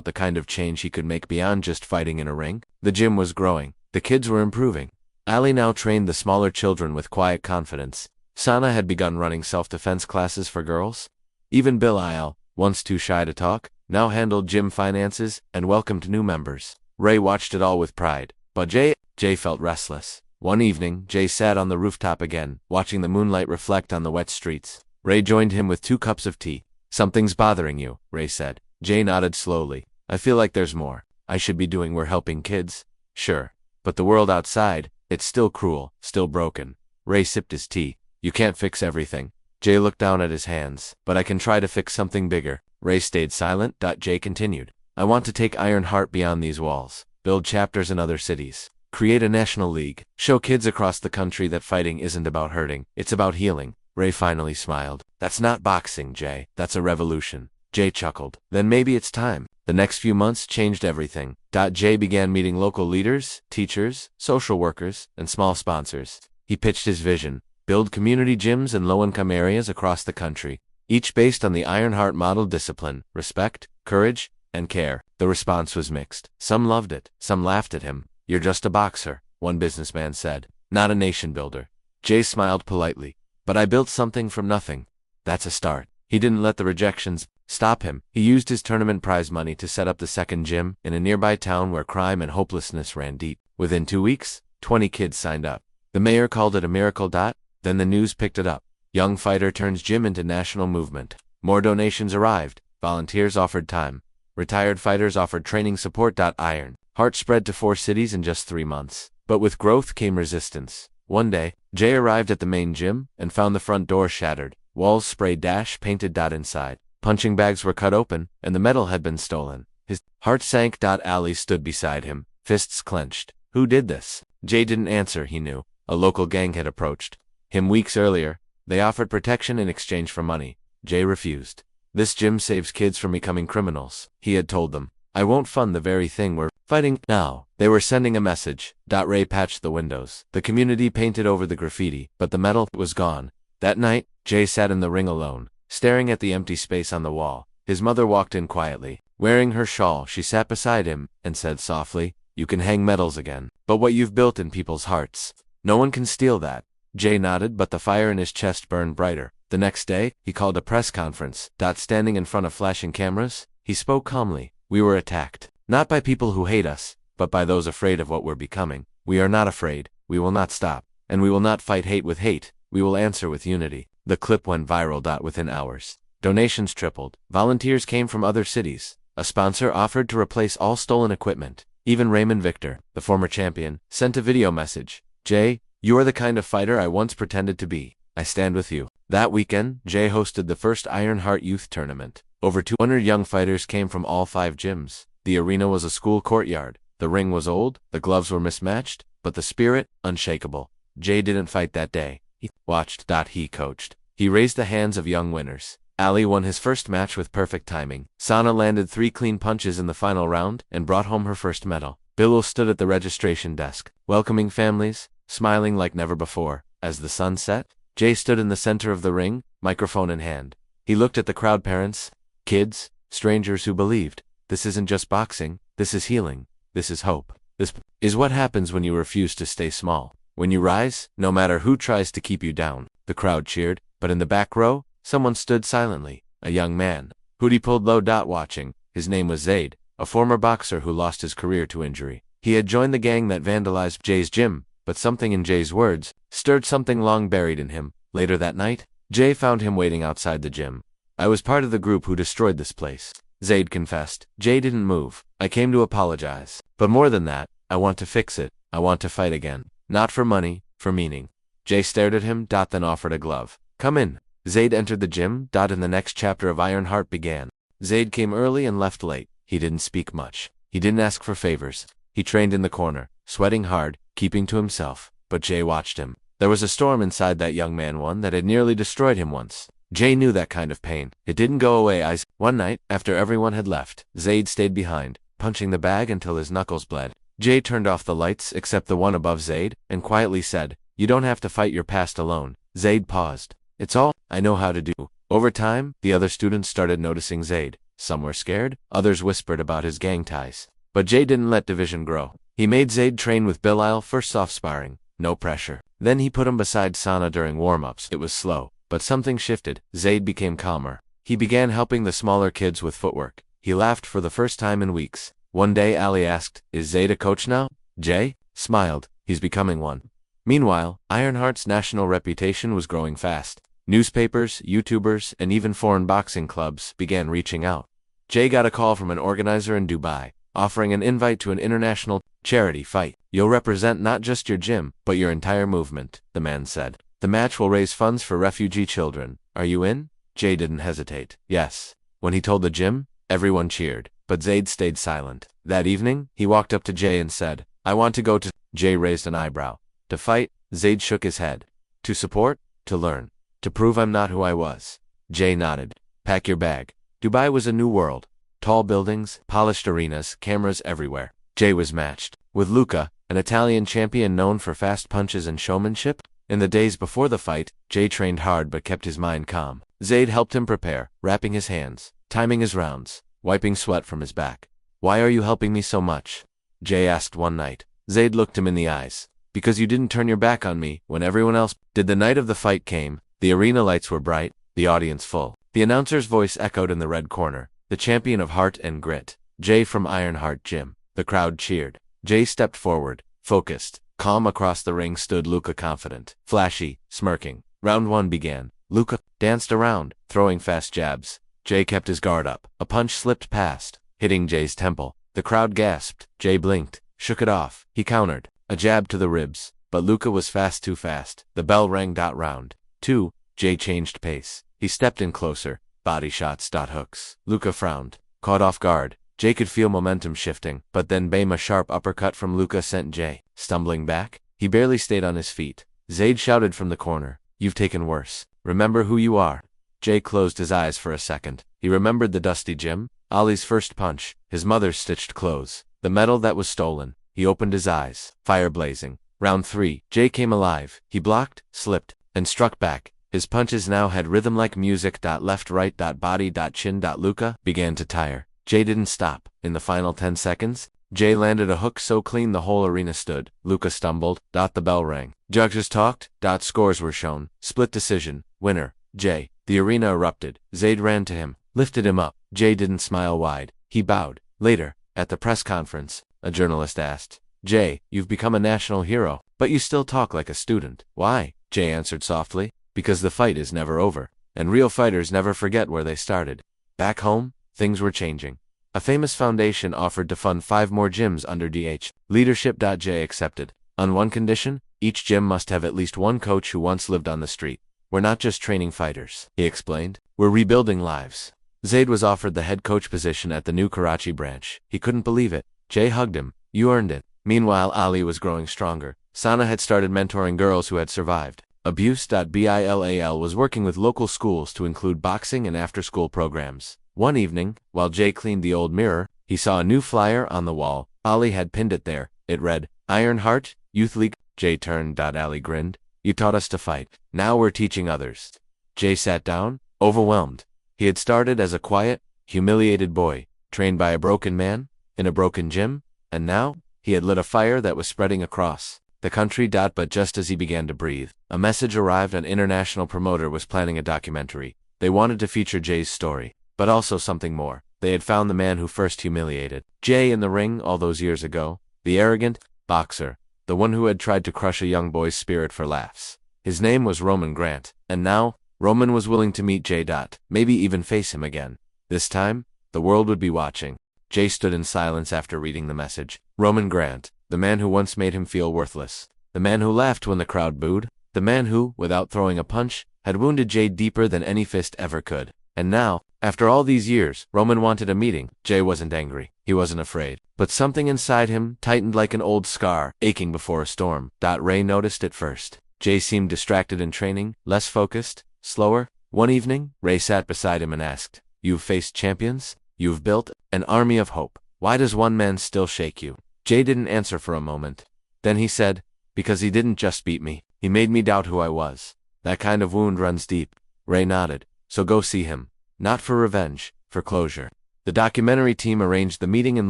the kind of change he could make beyond just fighting in a ring. The gym was growing. The kids were improving. Ali now trained the smaller children with quiet confidence. Sana had begun running self-defense classes for girls. Even Bilal, once too shy to talk, now handled gym finances and welcomed new members. Ray watched it all with pride. But Jay felt restless. One evening, Jay sat on the rooftop again, watching the moonlight reflect on the wet streets. Ray joined him with 2 cups of tea. "Something's bothering you," Ray said. Jay nodded slowly. "I feel like there's more I should be doing. We're helping kids. Sure. But the world outside, it's still cruel, still broken." Ray sipped his tea. "You can't fix everything." Jay looked down at his hands. "But I can try to fix something bigger." Ray stayed silent. Jay continued. "I want to take Ironheart beyond these walls, build chapters in other cities, create a national league, show kids across the country that fighting isn't about hurting, it's about healing." Ray finally smiled. "That's not boxing, Jay. That's a revolution." Jay chuckled. "Then maybe it's time." The next few months changed everything. Jay began meeting local leaders, teachers, social workers, and small sponsors. He pitched his vision: build community gyms in low-income areas across the country, each based on the Ironheart model: discipline, respect, courage, and care. The response was mixed. Some loved it, some laughed at him. "You're just a boxer," one businessman said, "not a nation builder." Jay smiled politely. "But I built something from nothing. That's a start." He didn't let the rejections stop him. He used his tournament prize money to set up the second gym in a nearby town where crime and hopelessness ran deep. Within 2 weeks, 20 kids signed up. The mayor called it a miracle. Then the news picked it up. Young fighter turns gym into national movement. More donations arrived. Volunteers offered time. Retired fighters offered training support. Ironheart spread to 4 cities in just 3 months. But with growth came resistance. One day, Jay arrived at the main gym and found the front door shattered, walls spray painted. Inside, punching bags were cut open, and the metal had been stolen. His heart sank. Ali stood beside him, fists clenched. Who did this? Jay didn't answer. He knew. A local gang had approached him weeks earlier. They offered protection in exchange for money. Jay refused. "This gym saves kids from becoming criminals," he had told them. "I won't fund the very thing we're fighting now." They were sending a message. Ray patched the windows. The community painted over the graffiti, but the metal was gone. That night, Jay sat in the ring alone, staring at the empty space on the wall. His mother walked in quietly. Wearing her shawl, she sat beside him and said softly, "You can hang medals again, but what you've built in people's hearts, no one can steal that." Jay nodded, but the fire in his chest burned brighter. The next day, he called a press conference. Standing in front of flashing cameras, he spoke calmly. "We were attacked, not by people who hate us, but by those afraid of what we're becoming. We are not afraid. We will not stop. And we will not fight hate with hate. We will answer with unity." The clip went viral. Within hours, donations tripled. Volunteers came from other cities. A sponsor offered to replace all stolen equipment. Even Raymond Victor, the former champion, sent a video message. "Jay, you are the kind of fighter I once pretended to be. I stand with you." That weekend, Jay hosted the first Ironheart Youth Tournament. Over 200 young fighters came from all 5 gyms. The arena was a school courtyard. The ring was old, the gloves were mismatched, but the spirit, unshakable. Jay didn't fight that day. He watched. He coached. He raised the hands of young winners. Ali won his first match with perfect timing. Sana landed 3 clean punches in the final round and brought home her first medal. Bilal stood at the registration desk, welcoming families, smiling like never before. As the sun set, Jay stood in the center of the ring, microphone in hand. He looked at the crowd: parents, kids, strangers who believed. This isn't just boxing, this is healing, this is hope. This is what happens when you refuse to stay small. When you rise, no matter who tries to keep you down. The crowd cheered, but in the back row, someone stood silently. A young man. Hoodie pulled low. Watching. His name was Zaid, a former boxer who lost his career to injury. He had joined the gang that vandalized Jay's gym, but something in Jay's words stirred something long buried in him. Later that night, Jay found him waiting outside the gym. "I was part of the group who destroyed this place," Zaid confessed. Jay didn't move. "I came to apologize. But more than that, I want to fix it. I want to fight again. Not for money, for meaning." Jay stared at him. Then offered a glove. "Come in." Zaid entered the gym. And the next chapter of Ironheart began. Zaid came early and left late. He didn't speak much. He didn't ask for favors. He trained in the corner, sweating hard, keeping to himself. But Jay watched him. There was a storm inside that young man, one that had nearly destroyed him once. Jay knew that kind of pain. It didn't go away. One night, after everyone had left, Zaid stayed behind, punching the bag until his knuckles bled. Jay turned off the lights, except the one above Zaid, and quietly said, "You don't have to fight your past alone." Zaid paused. "It's all I know how to do." Over time, the other students started noticing Zaid. Some were scared, others whispered about his gang ties. But Jay didn't let division grow. He made Zayd train with Bilal, first soft sparring, no pressure. Then he put him beside Sana during warm-ups. It was slow, but something shifted. Zayd became calmer. He began helping the smaller kids with footwork. He laughed for the first time in weeks. One day Ali asked, "Is Zayd a coach now?" Jay smiled. "He's becoming one." Meanwhile, Ironheart's national reputation was growing fast. Newspapers, YouTubers, and even foreign boxing clubs began reaching out. Jay got a call from an organizer in Dubai, offering an invite to an international charity fight. "You'll represent not just your gym, but your entire movement," the man said. "The match will raise funds for refugee children. Are you in?" Jay didn't hesitate. Yes. When he told the gym, everyone cheered, but Zayd stayed silent. That evening, he walked up to Jay and said, "I want to go to..." Jay raised an eyebrow. "To fight?" Zayd shook his head. "To support? To learn. To prove I'm not who I was." Jay nodded. "Pack your bag." Dubai was a new world. Tall buildings, polished arenas, cameras everywhere. Jay was matched with Luca, an Italian champion known for fast punches and showmanship. In the days before the fight, Jay trained hard but kept his mind calm. Zayd helped him prepare, wrapping his hands, timing his rounds, wiping sweat from his back. "Why are you helping me so much?" Jay asked one night. Zayd looked him in the eyes. "Because you didn't turn your back on me when everyone else did." The night of the fight came. The arena lights were bright, the audience full. The announcer's voice echoed in the red corner. "The champion of heart and grit, Jay from Ironheart Gym." The crowd cheered. Jay stepped forward, focused, calm. Across the ring stood Luca, confident, flashy, smirking. Round 1 began. Luca danced around, throwing fast jabs. Jay kept his guard up. A punch slipped past, hitting Jay's temple. The crowd gasped. Jay blinked, shook it off. He countered. A jab to the ribs, but Luca was fast, too fast. The bell rang. Round 2. Jay changed pace. He stepped in closer. Body shots. Hooks. Luca frowned, caught off guard. Jay could feel momentum shifting, but then bam, a sharp uppercut from Luca sent Jay stumbling back. He barely stayed on his feet. Zayd shouted from the corner, "You've taken worse. Remember who you are." Jay closed his eyes for a second. He remembered the dusty gym, Ali's first punch, his mother's stitched clothes, the medal that was stolen. He opened his eyes, fire blazing. Round 3. Jay came alive. He blocked, slipped, and struck back. His punches now had rhythm like music. Left, right, body, chin. Luca began to tire. Jay didn't stop. In the final 10 seconds, Jay landed a hook so clean the whole arena stood. Luca stumbled. The bell rang. Judges talked. Scores were shown. Split decision. Winner, Jay. The arena erupted. Zayd ran to him, lifted him up. Jay didn't smile wide. He bowed. Later, at the press conference, a journalist asked, "Jay, you've become a national hero, but you still talk like a student. Why?" Jay answered softly, "Because the fight is never over, and real fighters never forget where they started." Back home, things were changing. A famous foundation offered to fund 5 more gyms under DH leadership. Jay accepted. On one condition, each gym must have at least one coach who once lived on the street. "We're not just training fighters," he explained. "We're rebuilding lives." Zayd was offered the head coach position at the new Karachi branch. He couldn't believe it. Jay hugged him. "You earned it." Meanwhile, Ali was growing stronger. Sana had started mentoring girls who had survived abuse. Bilal was working with local schools to include boxing and after-school programs. One evening, while Jay cleaned the old mirror, he saw a new flyer on the wall. Ali had pinned it there. It read, "Ironheart, Youth League." Jay turned. Ali grinned. "You taught us to fight. Now we're teaching others." Jay sat down, overwhelmed. He had started as a quiet, humiliated boy, trained by a broken man, in a broken gym, and now, he had lit a fire that was spreading across the country. But just as he began to breathe, a message arrived. An international promoter was planning a documentary. They wanted to feature Jay's story, but also something more. They had found the man who first humiliated Jay in the ring all those years ago, the arrogant boxer, the one who had tried to crush a young boy's spirit for laughs. His name was Roman Grant, and now, Roman was willing to meet Jay. Maybe even face him again. This time, the world would be watching. Jay stood in silence after reading the message. Roman Grant, the man who once made him feel worthless, the man who laughed when the crowd booed, the man who, without throwing a punch, had wounded Jay deeper than any fist ever could. And now, after all these years, Roman wanted a meeting. Jay wasn't angry. He wasn't afraid. But something inside him tightened like an old scar, aching before a storm. Ray noticed it first. Jay seemed distracted in training, less focused, slower. One evening, Ray sat beside him and asked, "You've faced champions? You've built an army of hope. Why does one man still shake you?" Jay didn't answer for a moment. Then he said, "Because he didn't just beat me. He made me doubt who I was. That kind of wound runs deep." Ray nodded. "So go see him. Not for revenge, for closure." The documentary team arranged the meeting in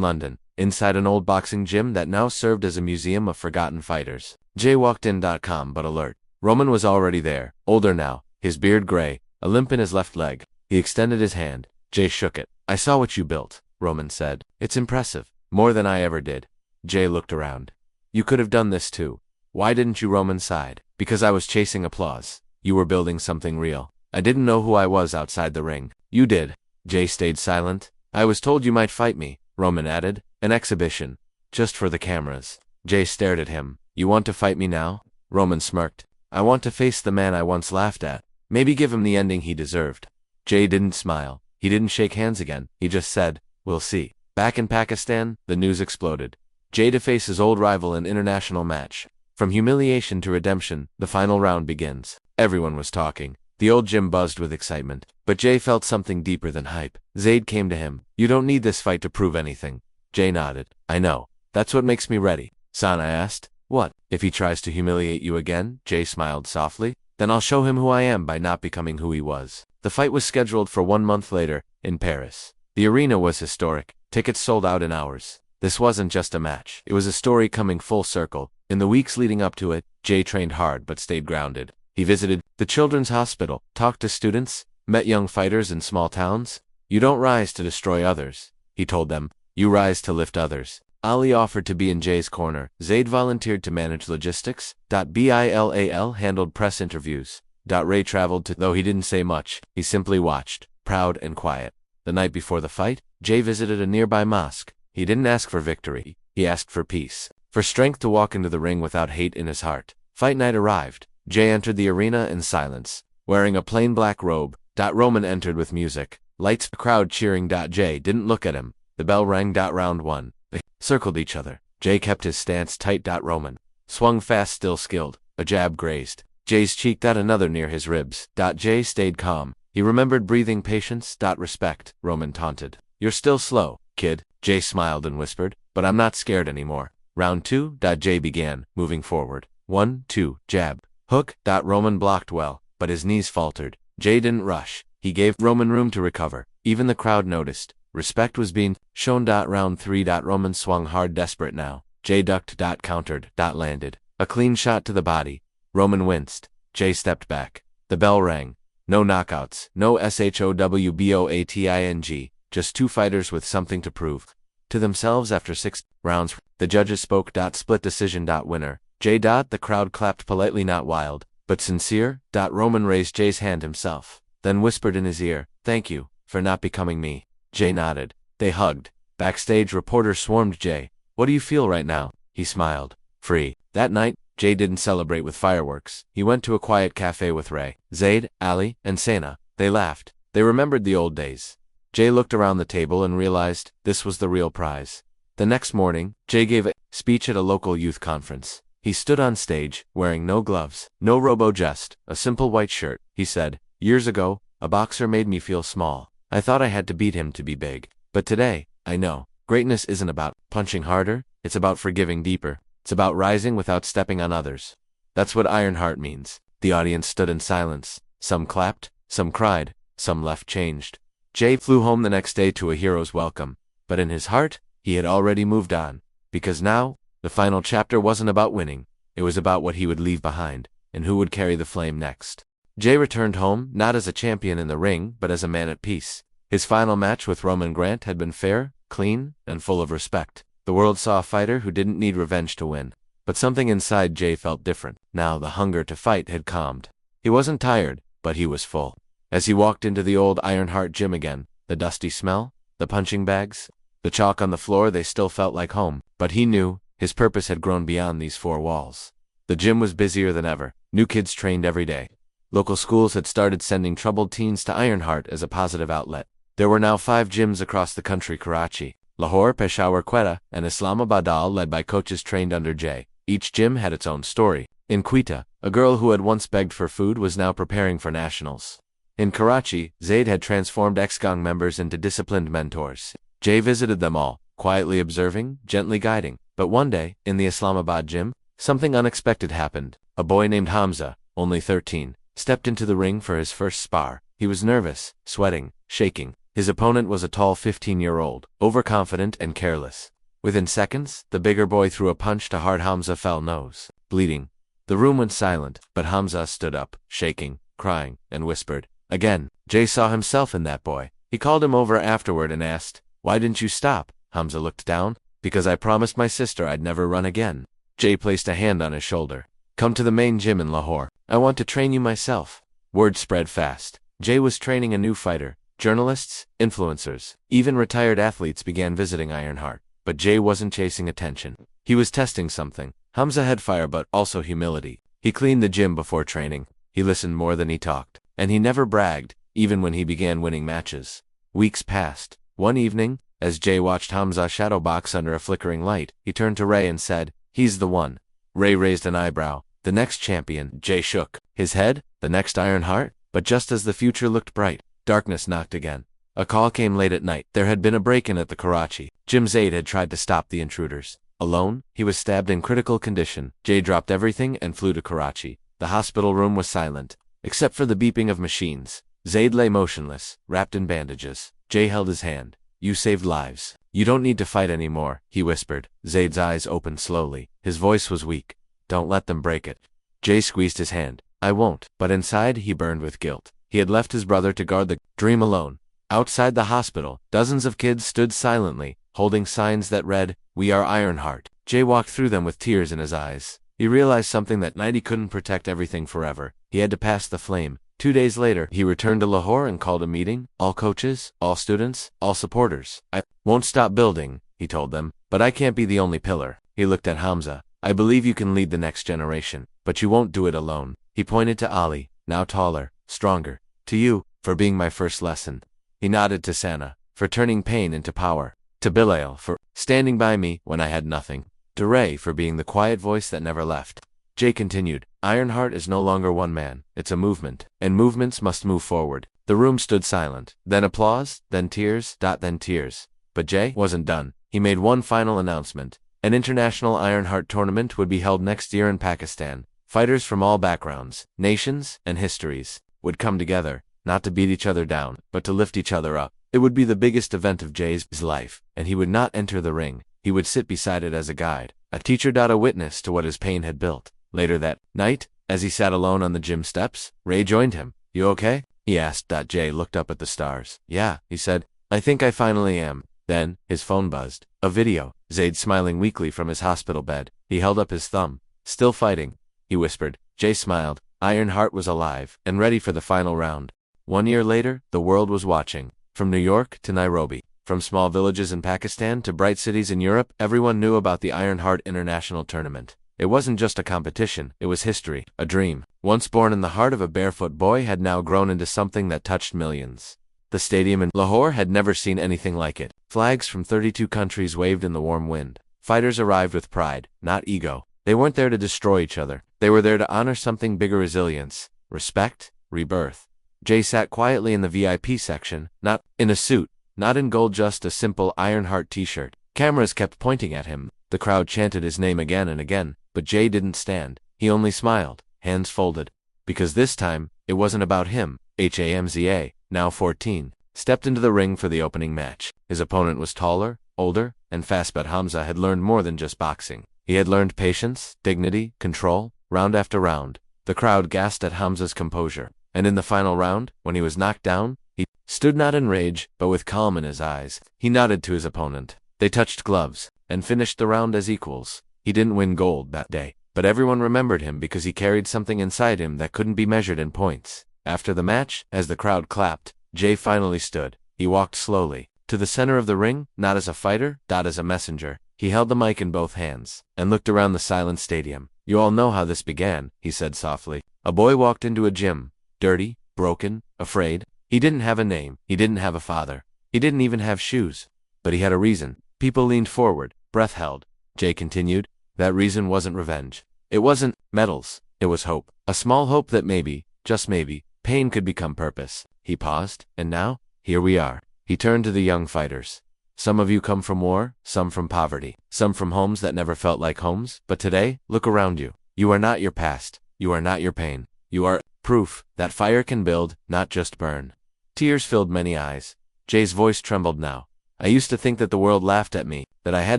London, inside an old boxing gym that now served as a museum of forgotten fighters. Jay walked in calm but alert. Roman was already there, older now, his beard gray, a limp in his left leg. He extended his hand. Jay shook it. "I saw what you built," Roman said. "It's impressive. More than I ever did." Jay looked around. "You could have done this too." "Why didn't you?" Roman sighed. "Because I was chasing applause. You were building something real. I didn't know who I was outside the ring." "You did." Jay stayed silent. "I was told you might fight me," Roman added. "An exhibition. Just for the cameras." Jay stared at him. "You want to fight me now?" Roman smirked. "I want to face the man I once laughed at. Maybe give him the ending he deserved." Jay didn't smile. He didn't shake hands again. He just said, "We'll see." Back in Pakistan, the news exploded. Jay to face his old rival in international match. From humiliation to redemption, the final round begins. Everyone was talking. The old gym buzzed with excitement. But Jay felt something deeper than hype. Zaid came to him. "You don't need this fight to prove anything." Jay nodded. "I know. That's what makes me ready." "Sana," asked. "What? If he tries to humiliate you again?" Jay smiled softly. "Then I'll show him who I am by not becoming who he was." The fight was scheduled for 1 month later, in Paris. The arena was historic. Tickets sold out in hours. This wasn't just a match. It was a story coming full circle. In the weeks leading up to it, Jay trained hard but stayed grounded. He visited the children's hospital, talked to students, met young fighters in small towns. "You don't rise to destroy others," he told them. "You rise to lift others." Ali offered to be in Jay's corner. Zaid volunteered to manage logistics. Bilal handled press interviews. Ray traveled to, though he didn't say much, he simply watched, proud and quiet. The night before the fight, Jay visited a nearby mosque. He didn't ask for victory. He asked for peace. For strength to walk into the ring without hate in his heart. Fight night arrived. Jay entered the arena in silence, wearing a plain black robe. Roman entered with music. Lights, crowd cheering. Jay didn't look at him. The bell rang. Round one. They circled each other. Jay kept his stance tight. Roman swung fast, still skilled. A jab grazed Jay's cheek. Another near his ribs. Jay stayed calm. He remembered breathing. Patience. Respect, Roman taunted. "You're still slow, kid." Jay smiled and whispered, "But I'm not scared anymore." Round two. Jay began, moving forward. 1, 2, jab. Hook. Roman blocked well, but his knees faltered. Jay didn't rush. He gave Roman room to recover. Even the crowd noticed. Respect was being shown. Round 3. Roman swung hard, desperate now. Jay ducked. Countered. Landed. A clean shot to the body. Roman winced. Jay stepped back. The bell rang. No knockouts, no showboating, just two fighters with something to prove to themselves after 6 rounds. The judges spoke. Split decision. Winner. Jay. The crowd clapped politely, not wild, but sincere. Roman raised Jay's hand himself, then whispered in his ear, "Thank you for not becoming me." Jay nodded. They hugged. Backstage, reporters swarmed Jay. "What do you feel right now?" He smiled. "Free." That night, Jay didn't celebrate with fireworks. He went to a quiet cafe with Ray, Zaid, Ali, and Sana. They laughed. They remembered the old days. Jay looked around the table and realized this was the real prize. The next morning, Jay gave a speech at a local youth conference. He stood on stage, wearing no gloves, no robo-jest, a simple white shirt. He said, "Years ago, a boxer made me feel small. I thought I had to beat him to be big. But today, I know, greatness isn't about punching harder, it's about forgiving deeper. It's about rising without stepping on others." That's what Ironheart means. The audience stood in silence. Some clapped, some cried, some left changed. Jay flew home the next day to a hero's welcome. But in his heart, he had already moved on. Because now, the final chapter wasn't about winning. It was about what he would leave behind, and who would carry the flame next. Jay returned home, not as a champion in the ring, but as a man at peace. His final match with Roman Grant had been fair, clean, and full of respect. The world saw a fighter who didn't need revenge to win. But something inside Jay felt different. Now the hunger to fight had calmed. He wasn't tired, but he was full. As he walked into the old Ironheart gym again, the dusty smell, the punching bags, the chalk on the floor, they still felt like home. But he knew his purpose had grown beyond these 4 walls. The gym was busier than ever. New kids trained every day. Local schools had started sending troubled teens to Ironheart as a positive outlet. There were now 5 gyms across the country: Karachi, Lahore, Peshawar, Quetta, and Islamabad, all led by coaches trained under Jay. Each gym had its own story. In Quetta, a girl who had once begged for food was now preparing for nationals. In Karachi, Zaid had transformed ex-gang members into disciplined mentors. Jay visited them all, quietly observing, gently guiding. But one day, in the Islamabad gym, something unexpected happened. A boy named Hamza, only 13, stepped into the ring for his first spar. He was nervous, sweating, shaking. His opponent was a tall 15-year-old, overconfident and careless. Within seconds, the bigger boy threw a punch to hard Hamza fell nose, bleeding. The room went silent, but Hamza stood up, shaking, crying, and whispered, "Again." Jay saw himself in that boy. He called him over afterward and asked, "Why didn't you stop?" Hamza looked down. "Because I promised my sister I'd never run again." Jay placed a hand on his shoulder. "Come to the main gym in Lahore. I want to train you myself." Word spread fast. Jay was training a new fighter. Journalists, influencers, even retired athletes began visiting Ironheart. But Jay wasn't chasing attention. He was testing something. Hamza had fire but also humility. He cleaned the gym before training. He listened more than he talked. And he never bragged, even when he began winning matches. Weeks passed. One evening, as Jay watched Hamza shadowbox under a flickering light, he turned to Ray and said, "He's the one." Ray raised an eyebrow. "The next champion." Jay shook his head. "The next Ironheart?" But just as the future looked bright, darkness knocked again. A call came late at night. There had been a break-in at the Karachi. Jim's aide had tried to stop the intruders. Alone, he was stabbed in critical condition. Jay dropped everything and flew to Karachi. The hospital room was silent, except for the beeping of machines. Zaid lay motionless, wrapped in bandages. Jay held his hand. "You saved lives. You don't need to fight anymore," he whispered. Zaid's eyes opened slowly. His voice was weak. "Don't let them break it." Jay squeezed his hand. "I won't." But inside, he burned with guilt. He had left his brother to guard the dream alone. Outside the hospital, dozens of kids stood silently, holding signs that read, "We are Ironheart." Jay walked through them with tears in his eyes. He realized something, that night he couldn't protect everything forever. He had to pass the flame. 2 days later, he returned to Lahore and called a meeting. All coaches, all students, all supporters. "I won't stop building," he told them, "but I can't be the only pillar." He looked at Hamza. "I believe you can lead the next generation, but you won't do it alone." He pointed to Ali, now taller, stronger. "To you, for being my first lesson." He nodded to Sana, for turning pain into power. To Bilail, for standing by me when I had nothing. To Ray, for being the quiet voice that never left. Jay continued, "Ironheart is no longer one man, it's a movement, and movements must move forward." The room stood silent, then applause, then tears, then tears. But Jay wasn't done. He made one final announcement. An international Ironheart tournament would be held next year in Pakistan. Fighters from all backgrounds, nations, and histories would come together, not to beat each other down, but to lift each other up. It would be the biggest event of Jay's life, and he would not enter the ring. He would sit beside it as a guide, a teacher, a witness to what his pain had built. Later that night, as he sat alone on the gym steps, Ray joined him. "You okay?" he asked. Jay looked up at the stars. "Yeah," he said. "I think I finally am." Then, his phone buzzed. A video. Zaid smiling weakly from his hospital bed. He held up his thumb. "Still fighting," he whispered. Jay smiled. Ironheart was alive, and ready for the final round. 1 year later, the world was watching. From New York to Nairobi, from small villages in Pakistan to bright cities in Europe, everyone knew about the Ironheart International Tournament. It wasn't just a competition, it was history, a dream. Once born in the heart of a barefoot boy had now grown into something that touched millions. The stadium in Lahore had never seen anything like it. Flags from 32 countries waved in the warm wind. Fighters arrived with pride, not ego. They weren't there to destroy each other. They were there to honor something bigger: resilience, respect, rebirth. Jay sat quietly in the VIP section, not in a suit, not in gold, just a simple Ironheart t-shirt. Cameras kept pointing at him. The crowd chanted his name again and again, but Jay didn't stand. He only smiled, hands folded. Because this time, it wasn't about him. Hamza, now 14, stepped into the ring for the opening match. His opponent was taller, older, and fast, but Hamza had learned more than just boxing. He had learned patience, dignity, control, round after round. The crowd gasped at Hamza's composure. And in the final round, when he was knocked down, he stood not in rage, but with calm in his eyes. He nodded to his opponent. They touched gloves, and finished the round as equals. He didn't win gold that day, but everyone remembered him because he carried something inside him that couldn't be measured in points. After the match, as the crowd clapped, Jay finally stood. He walked slowly to the center of the ring, not as a fighter, not as a messenger. He held the mic in both hands, and looked around the silent stadium. "You all know how this began," he said softly. A boy walked into a gym. Dirty, broken, afraid. He didn't have a name. He didn't have a father. He didn't even have shoes. But he had a reason. People leaned forward, breath held. Jay continued. That reason wasn't revenge. It wasn't medals. It was hope. A small hope that maybe, just maybe, pain could become purpose. He paused, and now, here we are. He turned to the young fighters. Some of you come from war, some from poverty, some from homes that never felt like homes, but today, look around you. You are not your past. You are not your pain. You are proof that fire can build, not just burn. Tears filled many eyes. Jay's voice trembled now. I used to think that the world laughed at me, that I had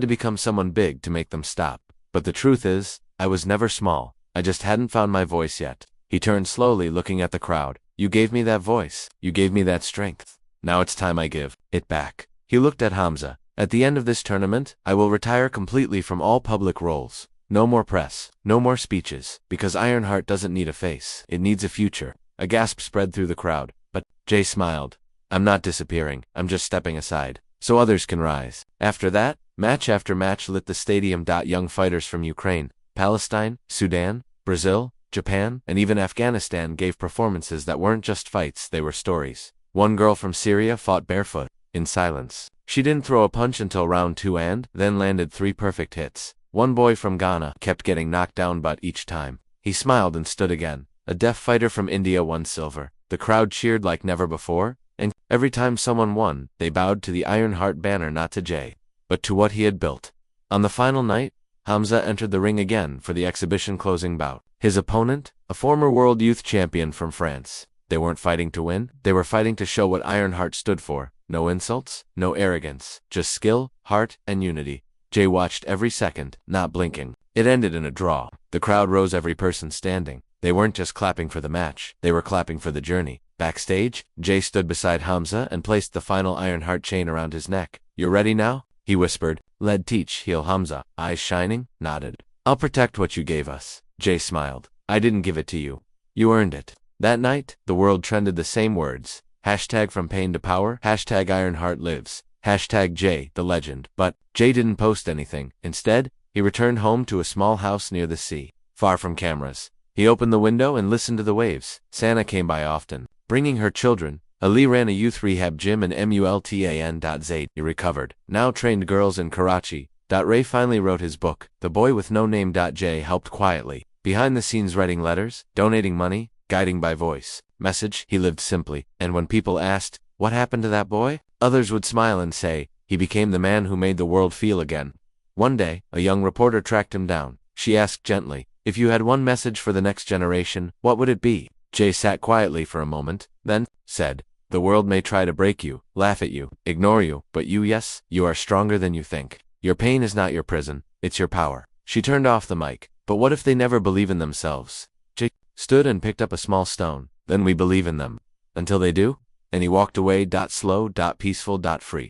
to become someone big to make them stop. But the truth is, I was never small. I just hadn't found my voice yet. He turned slowly, looking at the crowd. You gave me that voice. You gave me that strength. Now it's time I give it back. He looked at Hamza. At the end of this tournament, I will retire completely from all public roles. No more press. No more speeches. Because Ironheart doesn't need a face. It needs a future. A gasp spread through the crowd. But Jay smiled. I'm not disappearing. I'm just stepping aside, so others can rise. After that, match after match lit the stadium. Young fighters from Ukraine, Palestine, Sudan, Brazil, Japan, and even Afghanistan gave performances that weren't just fights, they were stories. One girl from Syria fought barefoot, in silence. She didn't throw a punch until round 2 and then landed 3 perfect hits. One boy from Ghana kept getting knocked down, but each time, he smiled and stood again. A deaf fighter from India won silver. The crowd cheered like never before, and every time someone won, they bowed to the Ironheart banner, not to Jay, but to what he had built. On the final night, Hamza entered the ring again for the exhibition closing bout. His opponent, a former world youth champion from France. They weren't fighting to win, they were fighting to show what Ironheart stood for. No insults, no arrogance, just skill, heart, and unity. Jay watched every second, not blinking. It ended in a draw. The crowd rose, every person standing. They weren't just clapping for the match, they were clapping for the journey. Backstage, Jay stood beside Hamza and placed the final Ironheart chain around his neck. You're ready now? He whispered. Lead teach heel. Hamza, eyes shining, nodded. I'll protect what you gave us. Jay smiled. I didn't give it to you. You earned it. That night, the world trended the same words. Hashtag from pain to power. Hashtag Ironheart lives. Hashtag Jay, the legend. But Jay didn't post anything. Instead, he returned home to a small house near the sea, far from cameras. He opened the window and listened to the waves. Santa came by often, bringing her children. Ali ran a youth rehab gym in Multan. He recovered, now trained girls in Karachi. Ray finally wrote his book, The Boy with No Name. Jay helped quietly, behind the scenes, writing letters, donating money, guiding by voice. Message, he lived simply. And when people asked, what happened to that boy? Others would smile and say, he became the man who made the world feel again. One day, a young reporter tracked him down. She asked gently, if you had one message for the next generation, what would it be? Jay sat quietly for a moment, then said, the world may try to break you, laugh at you, ignore you, but yes, you are stronger than you think. Your pain is not your prison, it's your power. She turned off the mic. But what if they never believe in themselves? Jay stood and picked up a small stone. Then we believe in them. Until they do? And he walked away. Slow, peaceful, free.